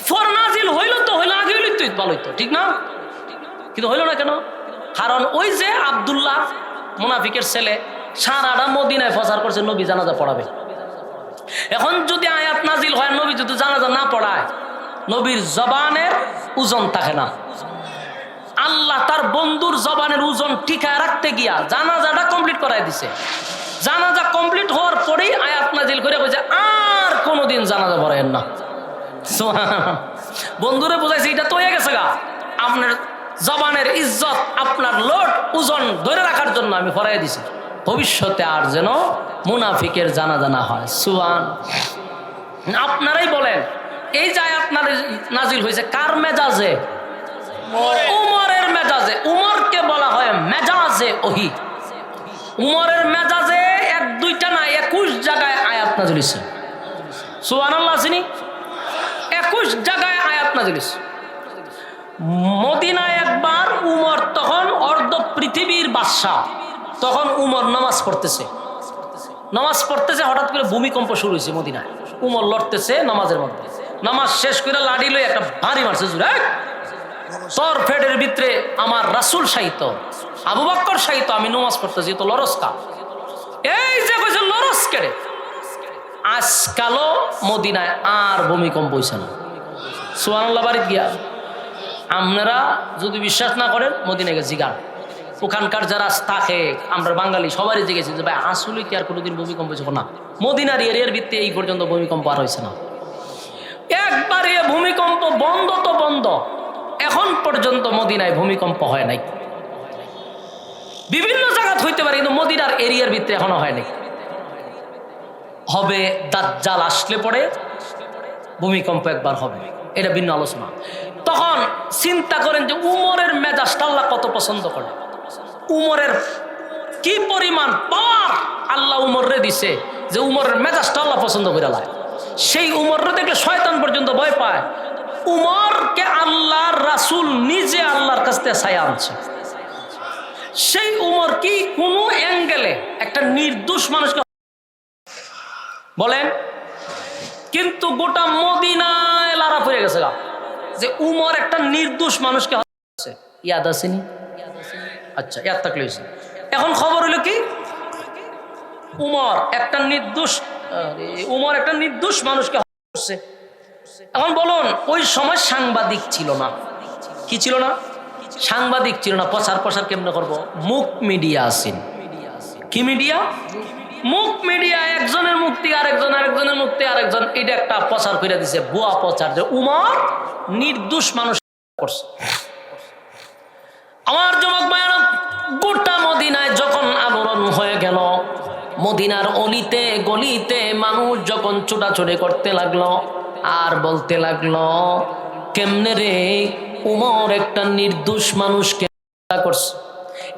পর নাজিল হইল তো হইলো, আগে হইল তো ভালো হইতো, ঠিক না? কিন্তু হইল না কেন? কারণ ওই যে আব্দুল্লাহ মুনাফিকের ছেলে সারাটা মদিনায় প্রচার করছে নবী জানাজা পড়াবে। এখন যদি আয়াত নাজিল হয়, নবী যদি জানাজা না পড়ায়, নবীর জবানের ওজন থাকে না। আল্লাহ তার বন্ধুর জবানের ওজন টিকায় রাখতে গিয়া জানাজাটা কমপ্লিট করাই দিছে। জানাজা কমপ্লিট হওয়ার পরেই আয়াত নাজিল করে কইছে আর কোনোদিন জানাজা পড়ায়েন না। বন্ধুরে বুঝাইছে এটা তো হয়ে গেছে গা, আপনার জবানের ইজ্জত, আপনার লোড ওজন ধরে রাখার জন্য আমি পড়াই দিছি, ভবিষ্যতে আর যেন মুনাফিকের জানাজা না হয়। সুবহান। আপনারাই বলেন, এই যে আয়াত নাজিল হয়েছে কার মেজাজে? উমরের মেজাজে। উমরকে বলা হয় মেজাজে ওহী। উমরের মেজাজে এক দুইটা না 21 জায়গায় আয়াত নাজিল হয়েছে। সুবহানাল্লাহ। আসেনি? 21 জায়গায় আয়াত নাজিল হয়েছে। মদিনায় একবার উমর তখন অর্ধ পৃথিবীর বাদশা, তখন উমর নামাজ পড়তেছে। হঠাৎ করে ভূমিকম্প শুরু হয়েছে মদিনায়। উমর লড়তেছে নামাজের মধ্যে, নামাজ শেষ করে লাঠি লই একটা ভারী মারছে, তোর ফেডের ভিতরে আমার রাসূল সাহিত্য, আবু বকর সাহিত্য, আমি নামাজ পড়তেছি, তো লরস্কা। এই যে কইছে লরস কেড়ে, আজকালও মদিনায় আর ভূমিকম্প হইছে না। সুবহানাল্লাহ। বাড়িতে গিয়া আপনারা যদি বিশ্বাস না করেন, মদিনায় গিয়ে জিগান, ওখানকার যারা থাকে, আমরা বাঙালি সবারই জিগেছি যে ভাই আসলে কি আর কোনোদিন ভূমিকম্প হয়েছে না? মদিনার এরিয়ার ভিত্তি এই পর্যন্ত ভূমিকম্প আর হয়েছে না। একবারে ভূমিকম্প বন্ধ তো বন্ধ, এখন পর্যন্ত মদিনায় ভূমিকম্প হয় নাই। বিভিন্ন জায়গা হইতে পারে, কিন্তু মদিনার এরিয়ার ভিত্তি এখনো হয় নাই। হবে দাজ্জাল আসলে পরে ভূমিকম্প একবার হবে, এটা ভিন্ন আলোচনা। তখন চিন্তা করেন যে উমরের মেজাজটা আল্লাহ কত পছন্দ করে, উমরের কি পরিমাণ পাওয়ার আল্লাহ উমররে দিছে, যে উমরের মেজাজটা আল্লাহ পছন্দ করে লাই। সেই উমররে দেখলে শয়তান পর্যন্ত ভয় পায়। উমরকে আল্লাহর রাসূল নিজে আল্লাহর কাছ থেকে ছায়া আনছে। সেই উমর কি কোনো অ্যাঙ্গেলে একটা নির্দোষ মানুষকে বলেন, কিন্তু গোটা মদিনায় লারা পড়ে গেছে গা যে উমর একটা নির্দোষ মানুষকে হত্যা। ইয়াদ আসেনি? আচ্ছা, ইয়াদ থাকলে হয়েছে। এখন খবর হলো কি, উমর একটা নির্দোষ মানুষকে হত্যা করছে। এখন বলুন, ওই সময় সাংবাদিক ছিল না। কি ছিল না? সাংবাদিক ছিল না। প্রচার কেমনে করবো? মুখ মিডিয়া আছেন। কি মিডিয়া? মুখ মিডিয়া। একজনের মুক্তি আরেকজনের মুক্তি আরেকজন। আরেকজন এটা একটা প্রচার করে দিছে, ভুয়া প্রচার, যে উমর নির্দোষ মানুষ করছে। আমার যুবক ভাইরা, গোটা মদিনায় যখন আলোড়ন হয়ে গেল, মদিনার অলিতে গলিতে মানুষ যখন ছোটাছুটি করতে লাগলো আর বলতে লাগলো, কেমনে রে উমর একটা নির্দোষ মানুষকে হত্যা করছে।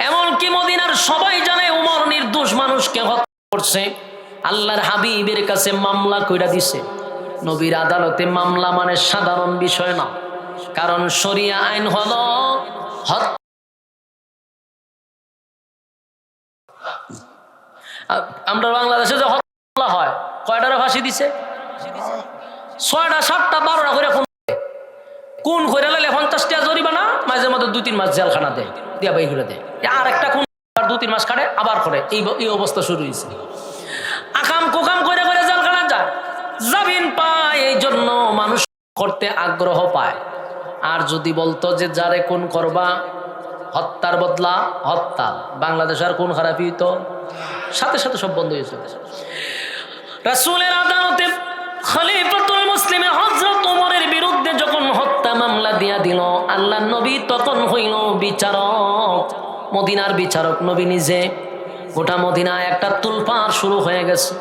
এমনকি মদিনার সবাই জানে উমর নির্দোষ মানুষকে হত্যা করছে। আল্লাহর হাবিবের কাছে মামলা কইরা দিছে। নবীর আদালতে মামলা মানে সাধারণ বিষয় না, কারণ শরিয়া আইন হলো আমরা বাংলাদেশে যে হত্যা হয়, কয়টারে ফাঁসি দিছে? 6টা 7টা 12টা করে কোন করে লাইলে 50টা জরিমানা, মাঝে মধ্যে 2-3 মাস জেলখানা দেয়, দিয়া বাই করে দেয়। আর একটা কোন 2-3 মাস কাটে, আবার করে এই অবস্থা শুরু হয়েছে। আকাম কুকাম করে করে জেলখানা যায়, জামিন পায়, এই জন্য মানুষ করতে আগ্রহ পায়। আর যদি বলতো যে যারে কোন করবা, হত্যার বদলা হত্যা, বাংলাদেশ আর কোন খারাপই হইতো, সাথে সাথে সব বন্ধ হয়েছে। রাসূলের আদালতে খলিফাতুল মুসলিমিন হযরত ওমরের বিরুদ্ধে যখন হত্যা মামলা দিয়া দিল, আল্লাহর নবী তখন হইল বিচারক, মদিনার বিচারক নবী নিজে। গোটা মদিনায় একটা তুলপাড় শুরু হয়ে গেছে,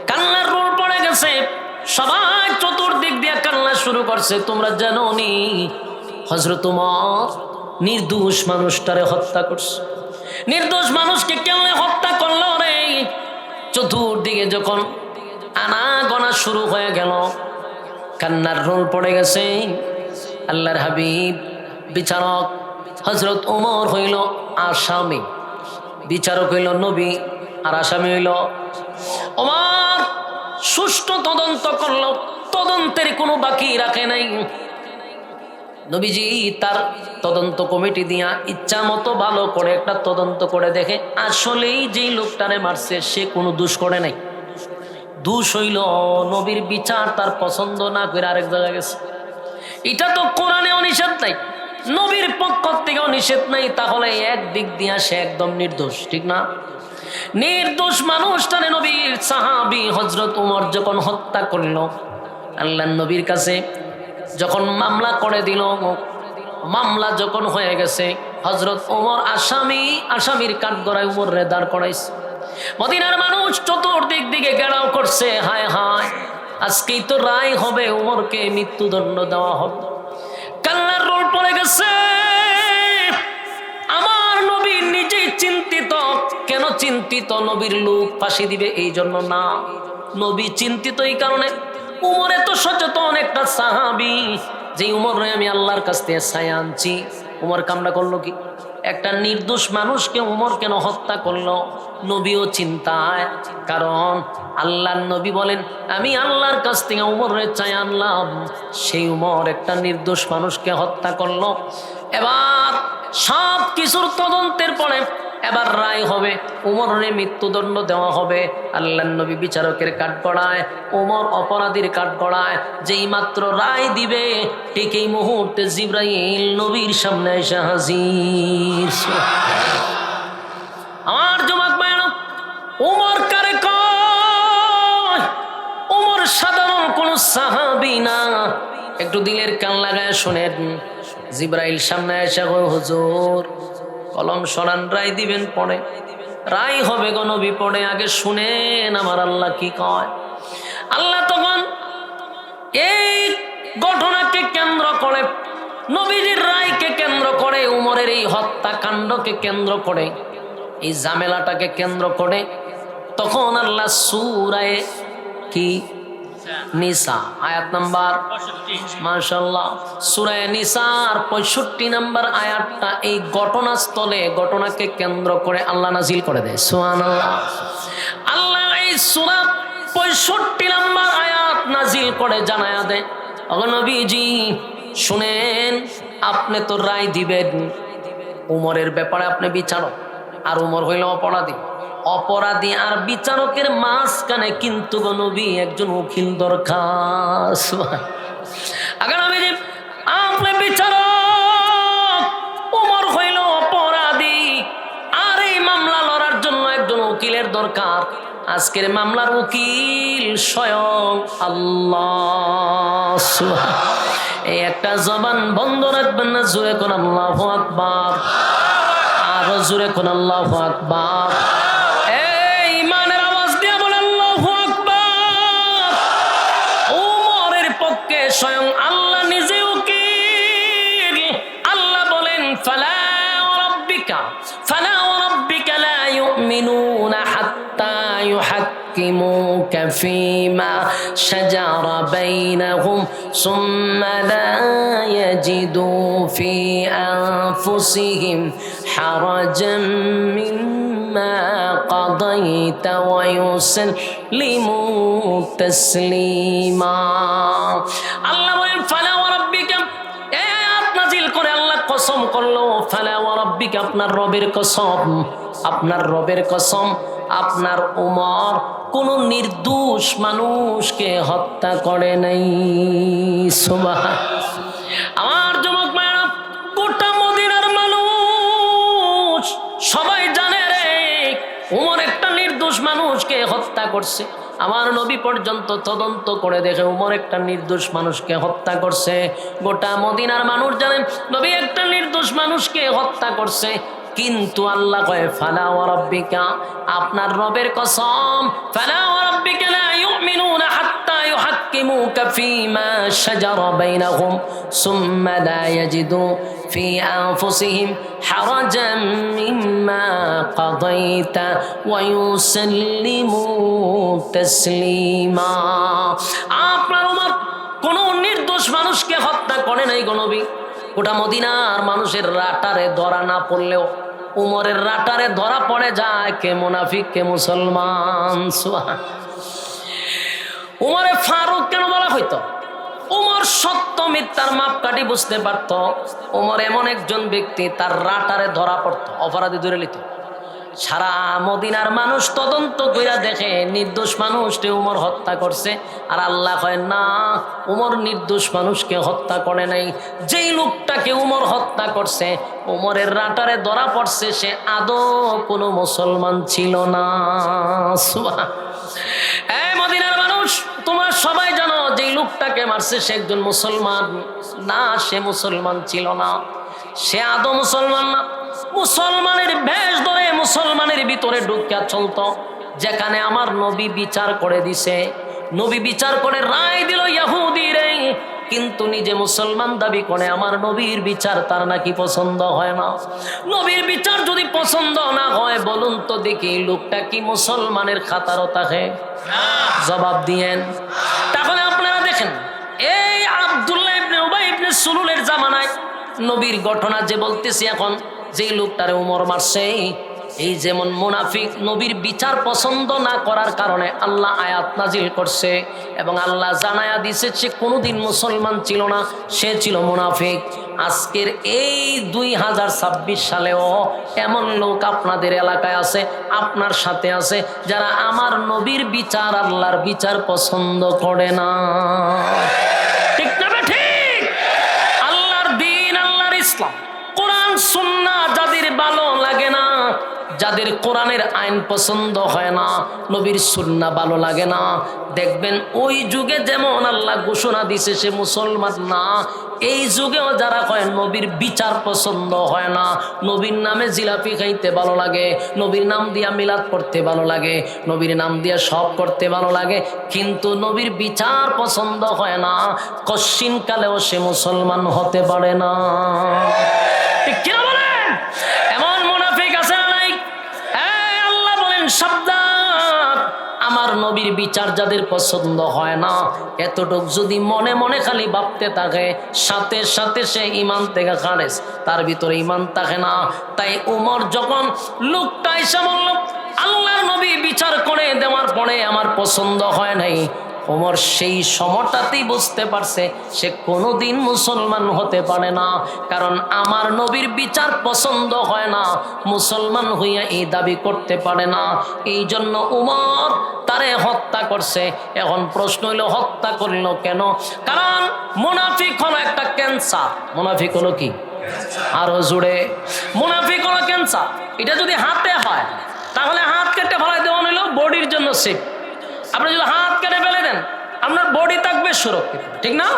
কান্নার রোল পড়ে গেছে, সবাই চতুর্দিক দিয়ে কান্না শুরু করছে। তোমরা জানো নি হযরত ওমর নির্দোষ মানুষটারে হত্যা করছে, নির্দোষ মানুষকে কেমনে হত্যা করলো রে? চতুর্দিকে যখন আনাগোনা শুরু হয়ে গেল, কান্নার রোল পড়ে গেছে। আল্লাহর হাবিব বিচারক, হযরত ওমর হইল আসামি, বিচারক হইল নবী, আর আসামি হইল ওমর। সুষ্ঠু তদন্ত করলো, তদন্তের কোনো বাকি রাখে নাই। নবীজি তার তদন্ত কমিটি দিয়া ইচ্ছা মতো ভালো করে একটা তদন্ত করে দেখে, আসলেই যেই লোকটারে মারছে সে কোনো দোষ করে নাই। দোষ হইল নবীর বিচার তার পছন্দ না করে আরেক জায়গায় গেছে। এটা তো কোরআনেও নিষেধ নাই, নবীর পক্ষ থেকেও নিষেধ নাই, তাহলে একদিক দিয়া সে একদম নির্দোষ, ঠিক না? নির্দোষ মানুষটারে নবীর সাহাবী হযরত ওমর যখন হত্যা করল, আল্লাহর নবীর কাছে যখন মামলা করে দিল, মামলা যখন হয়ে গেছে, হযরত ওমর আসামির কাঠগড়ায় উমরে দাঁড় করাইছে। মদিনার মানুষ চতুর্দিক দিকে ঘেরাও করছে, হায় হায় আজকেই তো রায় হবে, উমরকে মৃত্যুদণ্ড দেওয়া হবে। কান্নার রোল পড়ে গেছে। আমার নবী নিজেই চিন্তিত। কেন চিন্তিত? নবীর লোক ফাঁসি দিবে এই জন্য না, নবী চিন্তিত এই কারণে, উমর এত সচেতন একটা সাহাবী, যে উমরে আমি আল্লাহর কাছ থেকে ছায়া আনছি। উমর কামনা করলো কি? একটা নির্দোষ মানুষকে উমর কেন হত্যা করলো? নবীও চিন্তায়, কারণ আল্লাহর নবী বলেন আমি আল্লাহর কাছ থেকে উমরের ছায়া আনলাম, সেই উমর একটা নির্দোষ মানুষকে হত্যা করলো। এবার সব কিছুর তদন্তের পরে এবার রায় হবে, উমরের মৃত্যুদণ্ড দেওয়া হবে। আল্লাহর নবী বিচারকের কাঠগড়ায়, উমর অপরাধীর কাঠগড়ায়। যেই মাত্র রায় দিবে, ঠিক এই মুহূর্তে জিবরাইল নবীর সামনে এসে হাজির। আমার যুবক ভাইরা, উমর কারে কয়? উমর সাধারণ কোন সাহাবী না। একটু দিলের কান লাগায় শুনেন। জিবরাইল সামনে এসে কয়, হুজুর কলম সরান, রায় দিবেন পড়ে। রায় হবে গো নবী, পড়ে আগে শুনেন আমার আল্লাহ কি কয়। আল্লাহ তখন এই ঘটনাকে কেন্দ্র করে, নবীর রায়কে কেন্দ্র করে, উমরের এই হত্যাকাণ্ডকে কেন্দ্র করে, এই ঝামেলাটাকে কেন্দ্র করে, তখন আল্লাহ সূরায়ে কি নিসা আয়াত নাম্বার, মাশাআল্লাহ, সূরা নিসার 65 নম্বর আয়াতটা এই ঘটনাস্থলে, ঘটনাকে কেন্দ্র করে আল্লাহ নাজিল করে দেয়। সুবহানাল্লাহ। আল্লাহ এই সূরা 65 নম্বর আয়াত নাজিল করে জানায়া দেয়, ও নবীজি শুনেন, আপনি তো রায় দিবেন উমরের ব্যাপারে, আপনি বিচারক, আর উমর হইল অপরাধী। অপরাধী আর বিচারকের মাঝখানে কিন্তু গো নবী একজন উকিল দরকার। আগে নবীজি আপনি বিচারক, উমর হইল অপরাধী, আর এই মামলা লড়ার জন্য একজন উকিলের দরকার। আজকের মামলার উকিল স্বয়ং আল্লাহ। এই একটা জবান বন্ধ রাখবেন না, জোরে কোন আল্লাহু আকবার, আরো জোরে কোন আল্লাহু আকবার। এই ইমানের আওয়াজ দিয়ে বলেন আল্লাহু আকবার। উমরের পক্ষে স্বয়ং আল্লাহ নিজে উকিল। আল্লাহ বলেন ফালা ওয়ারাব্বিকা লা ইউমিনুনা হাত্তা ইউহাক্কিমুকা ফীমা শাজারা বাইনাহুম সুম্মা লা ইয়াজিদু ফী আনফুসিহিম হারাজাম মিম্মা কাদাইতা ওয়া ইউসাল্লিমু তাসলিমা। আল্লাহ বলেন ফালা ওয়ারাব্বিকা, নাজিল করে আল্লাহ কসম করলো, ফালা ওয়া রাব্বিকা, আপনার রবের কসম, আপনার রবের কসম, আপনার উমর কোন নির্দোষ মানুষকে হত্যা করে নাই। সুবহান। আমার যুবক ভাইরা, গোটা মদিনার মানুষ সবাই জানে রে উমর একটা নির্দোষ মানুষকে হত্যা করছে। আমার নবী পর্যন্ত তদন্ত করে দেখে উমর একটা নির্দোষ মানুষকে হত্যা করছে। গোটা মদিনার মানুষ জানেন নবী একটা নির্দোষ মানুষকে হত্যা করছে। কিন্তু আল্লাহ কয় ফালা ওয়া রাব্বিকা, আপনার রবের কসম, ফালা ওয়া রাব্বিকা লা ইউমিনুনা হাত্তা ইউহাক্কিমুকা ফীমা শাজারা বাইনাহুম সুম্মা লা ইয়াজিদু ফী আনফুসিহিম হারাজাম মিম্মা কাদাইতা ওয়া ইউসাল্লিমু তাসলিমা। আপনার উমর কোন নির্দোষ মানুষকে হত্যা করে নাই গো নবী। গোটা মদিনার মানুষের রাটারে ধরা না পড়লেও উমরের রাটারে ধরা পড়ে যায় কে মুনাফিক কে মুসলমান। সুবহান। উমরে ফারুক কেন বলা হইতো? উমর সত্য মিথ্যার মাপকাঠি বুঝতে পারত। উমর এমন একজন ব্যক্তি, তার রাটারে ধরা পড়তো, অপরাধী ধরে নিত। সারা মদিনার মানুষ তদন্ত কইরা দেখে নির্দোষ মানুষকে উমর হত্যা করছে। আর আল্লাহ কয় না, উমর নির্দোষ মানুষকে হত্যা করে নাই। যেই লোকটাকে উমর হত্যা করছে, উমরের রাটারে ধরা পড়ছে, সে আদৌ কোনো মুসলমান ছিল না। সুবহান। এই মদিনার মানুষ, তোমরা সবাই জানো যেই লোকটাকে মারছে সে একজন মুসলমান না, সে মুসলমান ছিল না, সে আদৌ মুসলমান না। মুসলমানের বেশ ধরে মুসলমানের ভিতরে ঢুকিয়া চলতো। যেখানে আমার নবী বিচার করে দিছে, নবী বিচার করে রায় দিল ইহুদি রে, কিন্তু নিজে মুসলমান দাবি করে আমার নবীর বিচার তার নাকি পছন্দ হয় না। নবীর বিচার যদি পছন্দ না হয়, বলুন তো দেখি লোকটা কি মুসলমানের খাতারও থাকে? জবাব দিয়েন। তাহলে আপনারা দেখেন, এই আব্দুল্লাহ ইবনে উবাই ইবনে সুলুলের জামানায় নবীর ঘটনা যে বলতেছি এখন, যেই লোকটারে উমর মারছে, এই যেমন মুনাফিক, নবীর বিচার পছন্দ না করার কারণে আল্লাহ আয়াত নাজিল করছে এবং আল্লাহ জানায়া দিছে সে কোনোদিন মুসলমান ছিল না, সে ছিল মুনাফিক। আজকের এই 2026 সালেও এমন লোক আপনাদের এলাকায় আছে, আপনার সাথে আছে, যারা আমার নবীর বিচার, আল্লাহর বিচার পছন্দ করে না। ঠিক না ঠিক? আল্লাহর দিন, আল্লাহর ইসলাম, কোরআন সুন্নাহ যাদের ভালো লাগে না, যাদের কোরআনের আইন পছন্দ হয় না, নবীর সুন্নাহ ভালো লাগে না, দেখবেন ওই যুগে যেমন আল্লাহ ঘোষণা দিছে সে মুসলমান না, এই যুগেও যারা কয় নবীর বিচার পছন্দ হয় না, নবীর নামে জিলাপি খাইতে ভালো লাগে, নবীর নাম দিয়া মিলাদ পড়তে ভালো লাগে, নবীর নাম দিয়া সব করতে ভালো লাগে, কিন্তু নবীর বিচার পছন্দ হয় না, কশ্চিন কালেও সে মুসলমান হতে পারে না। কি বলেন? এমন মুনাফিক আছে না নাই? আল্লাহ বলেন সাবধান, আমার নবীর বিচার যাদের পছন্দ হয় না, এতটুক যদি মনে মনে খালি ভাবতে থাকে, সাথে সাথে সে ইমান থেকে খারেজ, তার ভিতরে ইমান থাকে না। তাই উমর যখন লোকটা এসে বলল আল্লাহর নবী বিচার করে দেওয়ার পরে আমার পছন্দ হয় নাই, ওমর সেই সময়টাতেই বুঝতে পারছে সে কোনোদিন মুসলমান হতে পারে না, কারণ আমার নবীর বিচার পছন্দ হয় না, মুসলমান হইয়া এই দাবি করতে পারে না। এই জন্য উমর তারে হত্যা করছে। এখন প্রশ্ন হইল হত্যা করলো কেন? কারণ মুনাফিক হলো একটা ক্যান্সার। মুনাফিক হলো কি? আরো জুড়ে, মুনাফিক হলো ক্যান্সার। এটা যদি হাতে হয় তাহলে হাত কেটে ফেলাই দেওয়া হইলো, বডির জন্য সেফ। আপনি যদি হাত কেটে ফেলে দেন আপনার বডি থাকবে সুরক্ষিত, ঠিক না?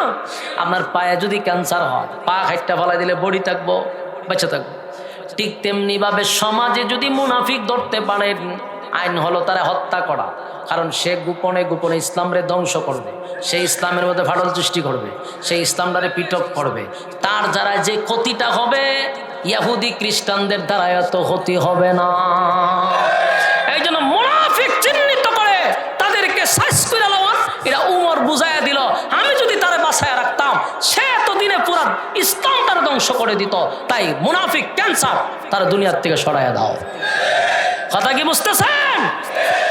আপনার পায়ে যদি ক্যান্সার হয়, পা হাইটটা ফেলাই দিলে বডি থাকবো, বেঁচে থাকবো। ঠিক তেমনি ভাবে সমাজে যদি মুনাফিক ধরতে পারেন, আইন হলো তারা হত্যা করা, কারণ সে গোপনে গোপনে ইসলামরে ধ্বংস করবে, সেই ইসলামের মধ্যে ফাটল সৃষ্টি করবে, সেই ইসলামটারে পৃথক করবে। তার যারা যে ক্ষতিটা হবে ইহুদি খ্রিস্টানদের দ্বারা এত ক্ষতি হবে না। এই জন্য মুনাফিক চিহ্নিত করে তাদেরকে সাইজ করে লওয়া, এটা উমর বুঝাইয়া দিল। আমি যদি তারে বাঁচায় রাখতাম সে এতদিনে পুরা ইসলাম তার ধ্বংস করে দিত। তাই মুনাফিক ক্যান্সার তার দুনিয়ার থেকে সরাইয়া দাও। কথা কি বুঝতেছেন?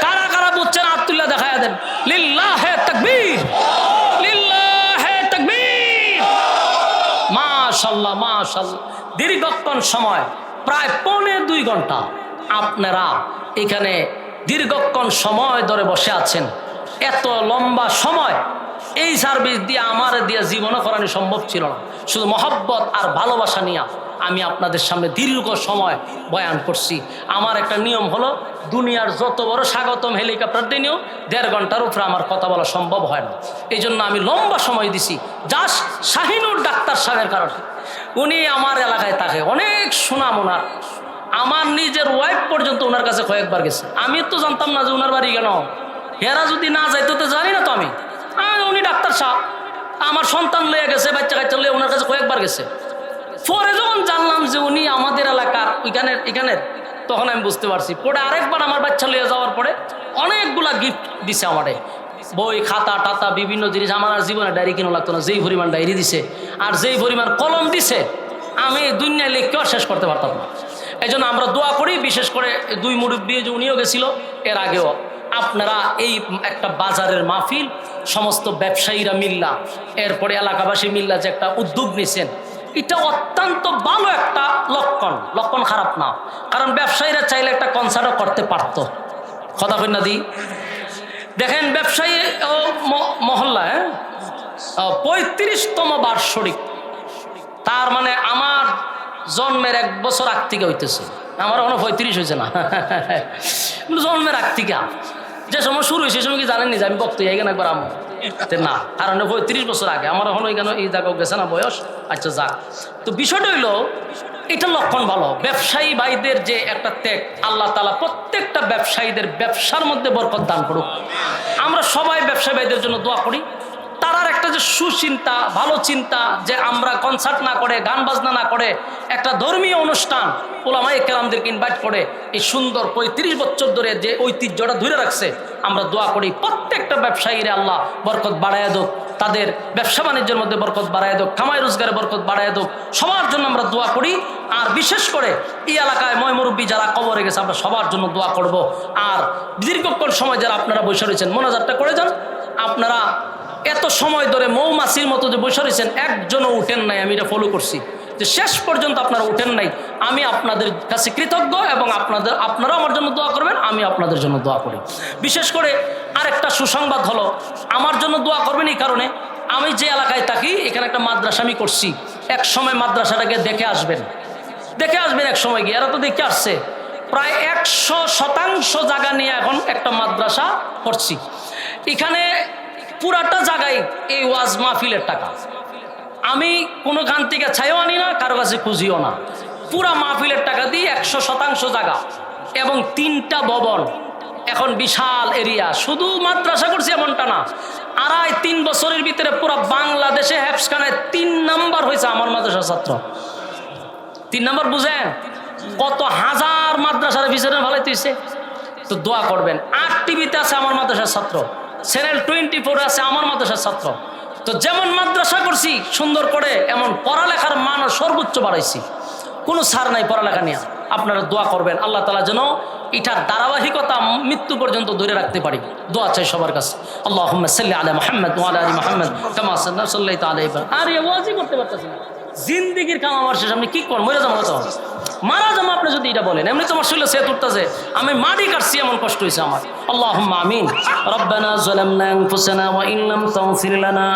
কারা কারা বুঝছেন আব্দুল্লাহ দেখায়া দেন। লিল্লাহে তাকবীর, লিল্লাহে তাকবীর। মাশাআল্লাহ মাশাআল্লাহ। দীর্ঘক্ষণ সময়, প্রায় 2.25 ঘন্টা আপনারা এখানে দীর্ঘক্ষণ সময় ধরে বসে আছেন। এত লম্বা সময় এই সার্ভিস দিয়ে আমার দিয়ে জীবনও করানো সম্ভব ছিল না। শুধু মহব্বত আর ভালোবাসা নিয়ে আমি আপনাদের সামনে দীর্ঘ সময় বয়ান করছি। আমার একটা নিয়ম হলো, দুনিয়ার যত বড় স্বাগতম হেলিকপ্টার দিনেও 1.5 ঘন্টার উপরে আমার কথা বলা সম্ভব হয় না। এই জন্য আমি লম্বা সময় দিছি। জাস্ট শাহিনুর ডাক্তার সাহেবের কারণে, উনি আমার এলাকায় থাকে, অনেক সুনাম ওনার। আমার নিজের ওয়াইফ পর্যন্ত ওনার কাছে কয়েকবার গেছে। আমি তো জানতাম না যে ওনার বাড়ি কেন, হেরা যদি না যাইতো তো জানি না তো আমি। উনি ডাক্তার সাহেব, আমার সন্তান লয়ে গেছে, বাচ্চা কাচ্চা লয়ে ওনার কাছে কয়েকবার গেছে। পরে যখন জানলাম যে উনি আমাদের এলাকার এখানের, তখন আমি বুঝতে পারছি। পরে আরেকবার আমার বাচ্চা লয়ে যাওয়ার পরে অনেকগুলা গিফট দিছে আমারে, বই খাতা টাতা বিভিন্ন জিনিস। আমার আর জীবনে ডায়েরি কিনা লাগতো না, যেই পরিমাণ ডায়েরি দিছে আর যেই পরিমাণ কলম দিছে আমি দুনিয়ায় লিখকেও শেষ করতে পারতাম না। এই জন্য আমরা দোয়া করি, বিশেষ করে 2 মুরব্বী যে উনিও গেছিল এর আগেও। আপনারা এই একটা বাজারের মাহফিল, সমস্ত ব্যবসায়ীরা মিল্লা, এরপরে এলাকাবাসী মিল্লা যে একটা উদ্যোগ নিছেন, এটা অত্যন্ত ভালো একটা লক্ষণ খারাপ না। কারণ ব্যবসায়ীরা চাইলে একটা কনসার্টও করতে পারতো। কথা কই না দি? দেখেন ব্যবসায়ী মহল্লায় 35তম বার্ষিক, তার মানে আমার জন্মের 1 বছর আগ থেকে হইতেছে। আমার এখনো 35 হয়েছে না, জন্মের আগ থেকে। যে সময় শুরু হয়েছে সে সময় কি জানেননি যে আমি বক্ত এখানে একবার আমার না, কারণ 35 বছর আগে আমার এখনো এখানে এই জায়গাও গেছে না বয়স। আচ্ছা যাক, তো বিষয়টা হইলো এটা লক্ষণ ভালো। ব্যবসায়ী ভাইদের যে একটা ত্যাগ, আল্লাহ তাআলা প্রত্যেকটা ব্যবসায়ীদের ব্যবসার মধ্যে বরকত দান করুক। আমরা সবাই ব্যবসায়ী ভাইদের জন্য দোয়া করি। তারার একটা যে সুচিন্তা, ভালো চিন্তা, যে আমরা কনসার্ট না করে, গান বাজনা না করে একটা ধর্মীয় অনুষ্ঠান ওলামায়ে কেরামদেরকে ইনভাইট করে এই সুন্দর 35 বছর ধরে যে ঐতিহ্যটা ধরে রাখছে, আমরা দোয়া করি প্রত্যেকটা ব্যবসায়ীরা আল্লাহ বরকত বাড়ায় দেক, তাদের ব্যবসা বাণিজ্যের মধ্যে বরকত বাড়ায় দেক, কামাই রোজগারে বরকত বাড়ায় দেক। সবার জন্য আমরা দোয়া করি। আর বিশেষ করে এই এলাকায় ময়মুরব্বী যারা কবরে গেছে আমরা সবার জন্য দোয়া করব। আর দীর্ঘক্ষণ সময় যারা আপনারা বসে রয়েছেন মোনাজাতটা করে যান। আপনারা এত সময় ধরে মৌমাছির মতো যে বসে রয়েছেন, একজনও উঠেন নাই, আমি এটা ফলো করছি যে শেষ পর্যন্ত আপনারা উঠেন নাই। আমি আপনাদের কাছে কৃতজ্ঞ এবং আপনারাও আমার জন্য দোয়া করবেন, আমি আপনাদের জন্য দোয়া করি। বিশেষ করে আরেকটা সুসংবাদ হলো, আমার জন্য দোয়া করবেন এই কারণে, আমি যে এলাকায় থাকি এখানে একটা মাদ্রাসা আমি করছি। এক সময় মাদ্রাসাটাকে দেখে আসবেন এক সময় গিয়ে। এরা তো দেখে আসছে, প্রায় 100% জায়গা নিয়ে এখন একটা মাদ্রাসা করছি। এখানে পুরাটা জায়গায় এই ওয়াজ মাহফিলের টাকা। আমি কোনো গান থেকে ছাইও আনি না, কারো কাছে খুঁজিও না। পুরা মাহফিলের টাকা দিয়ে 100% জায়গা এবং 3টা ভবন, এখন বিশাল এরিয়া। শুধু মাদ্রাসা করছি এমনটা না, 2.5-3 বছরের ভিতরে পুরা বাংলাদেশে হেফজখানায় 3 নাম্বার হয়েছে আমার মাদ্রাসার ছাত্র। 3 নাম্বার বুঝেন কত হাজার মাদ্রাসার ভিতরে ভালো হয়েছে। তো দোয়া করবেন। 8 টিভিতে আছে আমার মাদ্রাসার ছাত্র, চ্যানেল 24 আছে আমার মাদ্রাসার ছাত্র। তো যেমন মাদ্রাসা করছি সুন্দর করে, এমন পড়ালেখার মান সর্বোচ্চ বাড়াইছি। কোনো ছাড় নাই পড়ালেখা নিয়ে। আপনারা দোয়া করবেন আল্লাহ তাআলা যেন এটার ধারাবাহিকতা মৃত্যু পর্যন্ত ধরে রাখতে পারি। দোয়া চাই সবার কাছে। আল্লাহুম্মা সাল্লি আলা মুহাম্মদ ওয়া আলা আলি মুহাম্মদ কামা সাল্লাইতা আলা ইব্রাহিম। আর এই ওয়াজই করতে পারতেছি না, জিন্দেগির কাম আমার শেষ। আপনি কি করেন? মরে যাবো তো, মারা যাবো আপনি যদি এটা বলেন। এমনি তোমার শরীরে সেত উঠতেছে, আমি মাটি কাটছি এমন কষ্ট হয়েছে আমার। আল্লাহুম্মা আমিন। রব্বানা যালামনা আনফুসানা ওয়া ইন লাম তাগফির লানা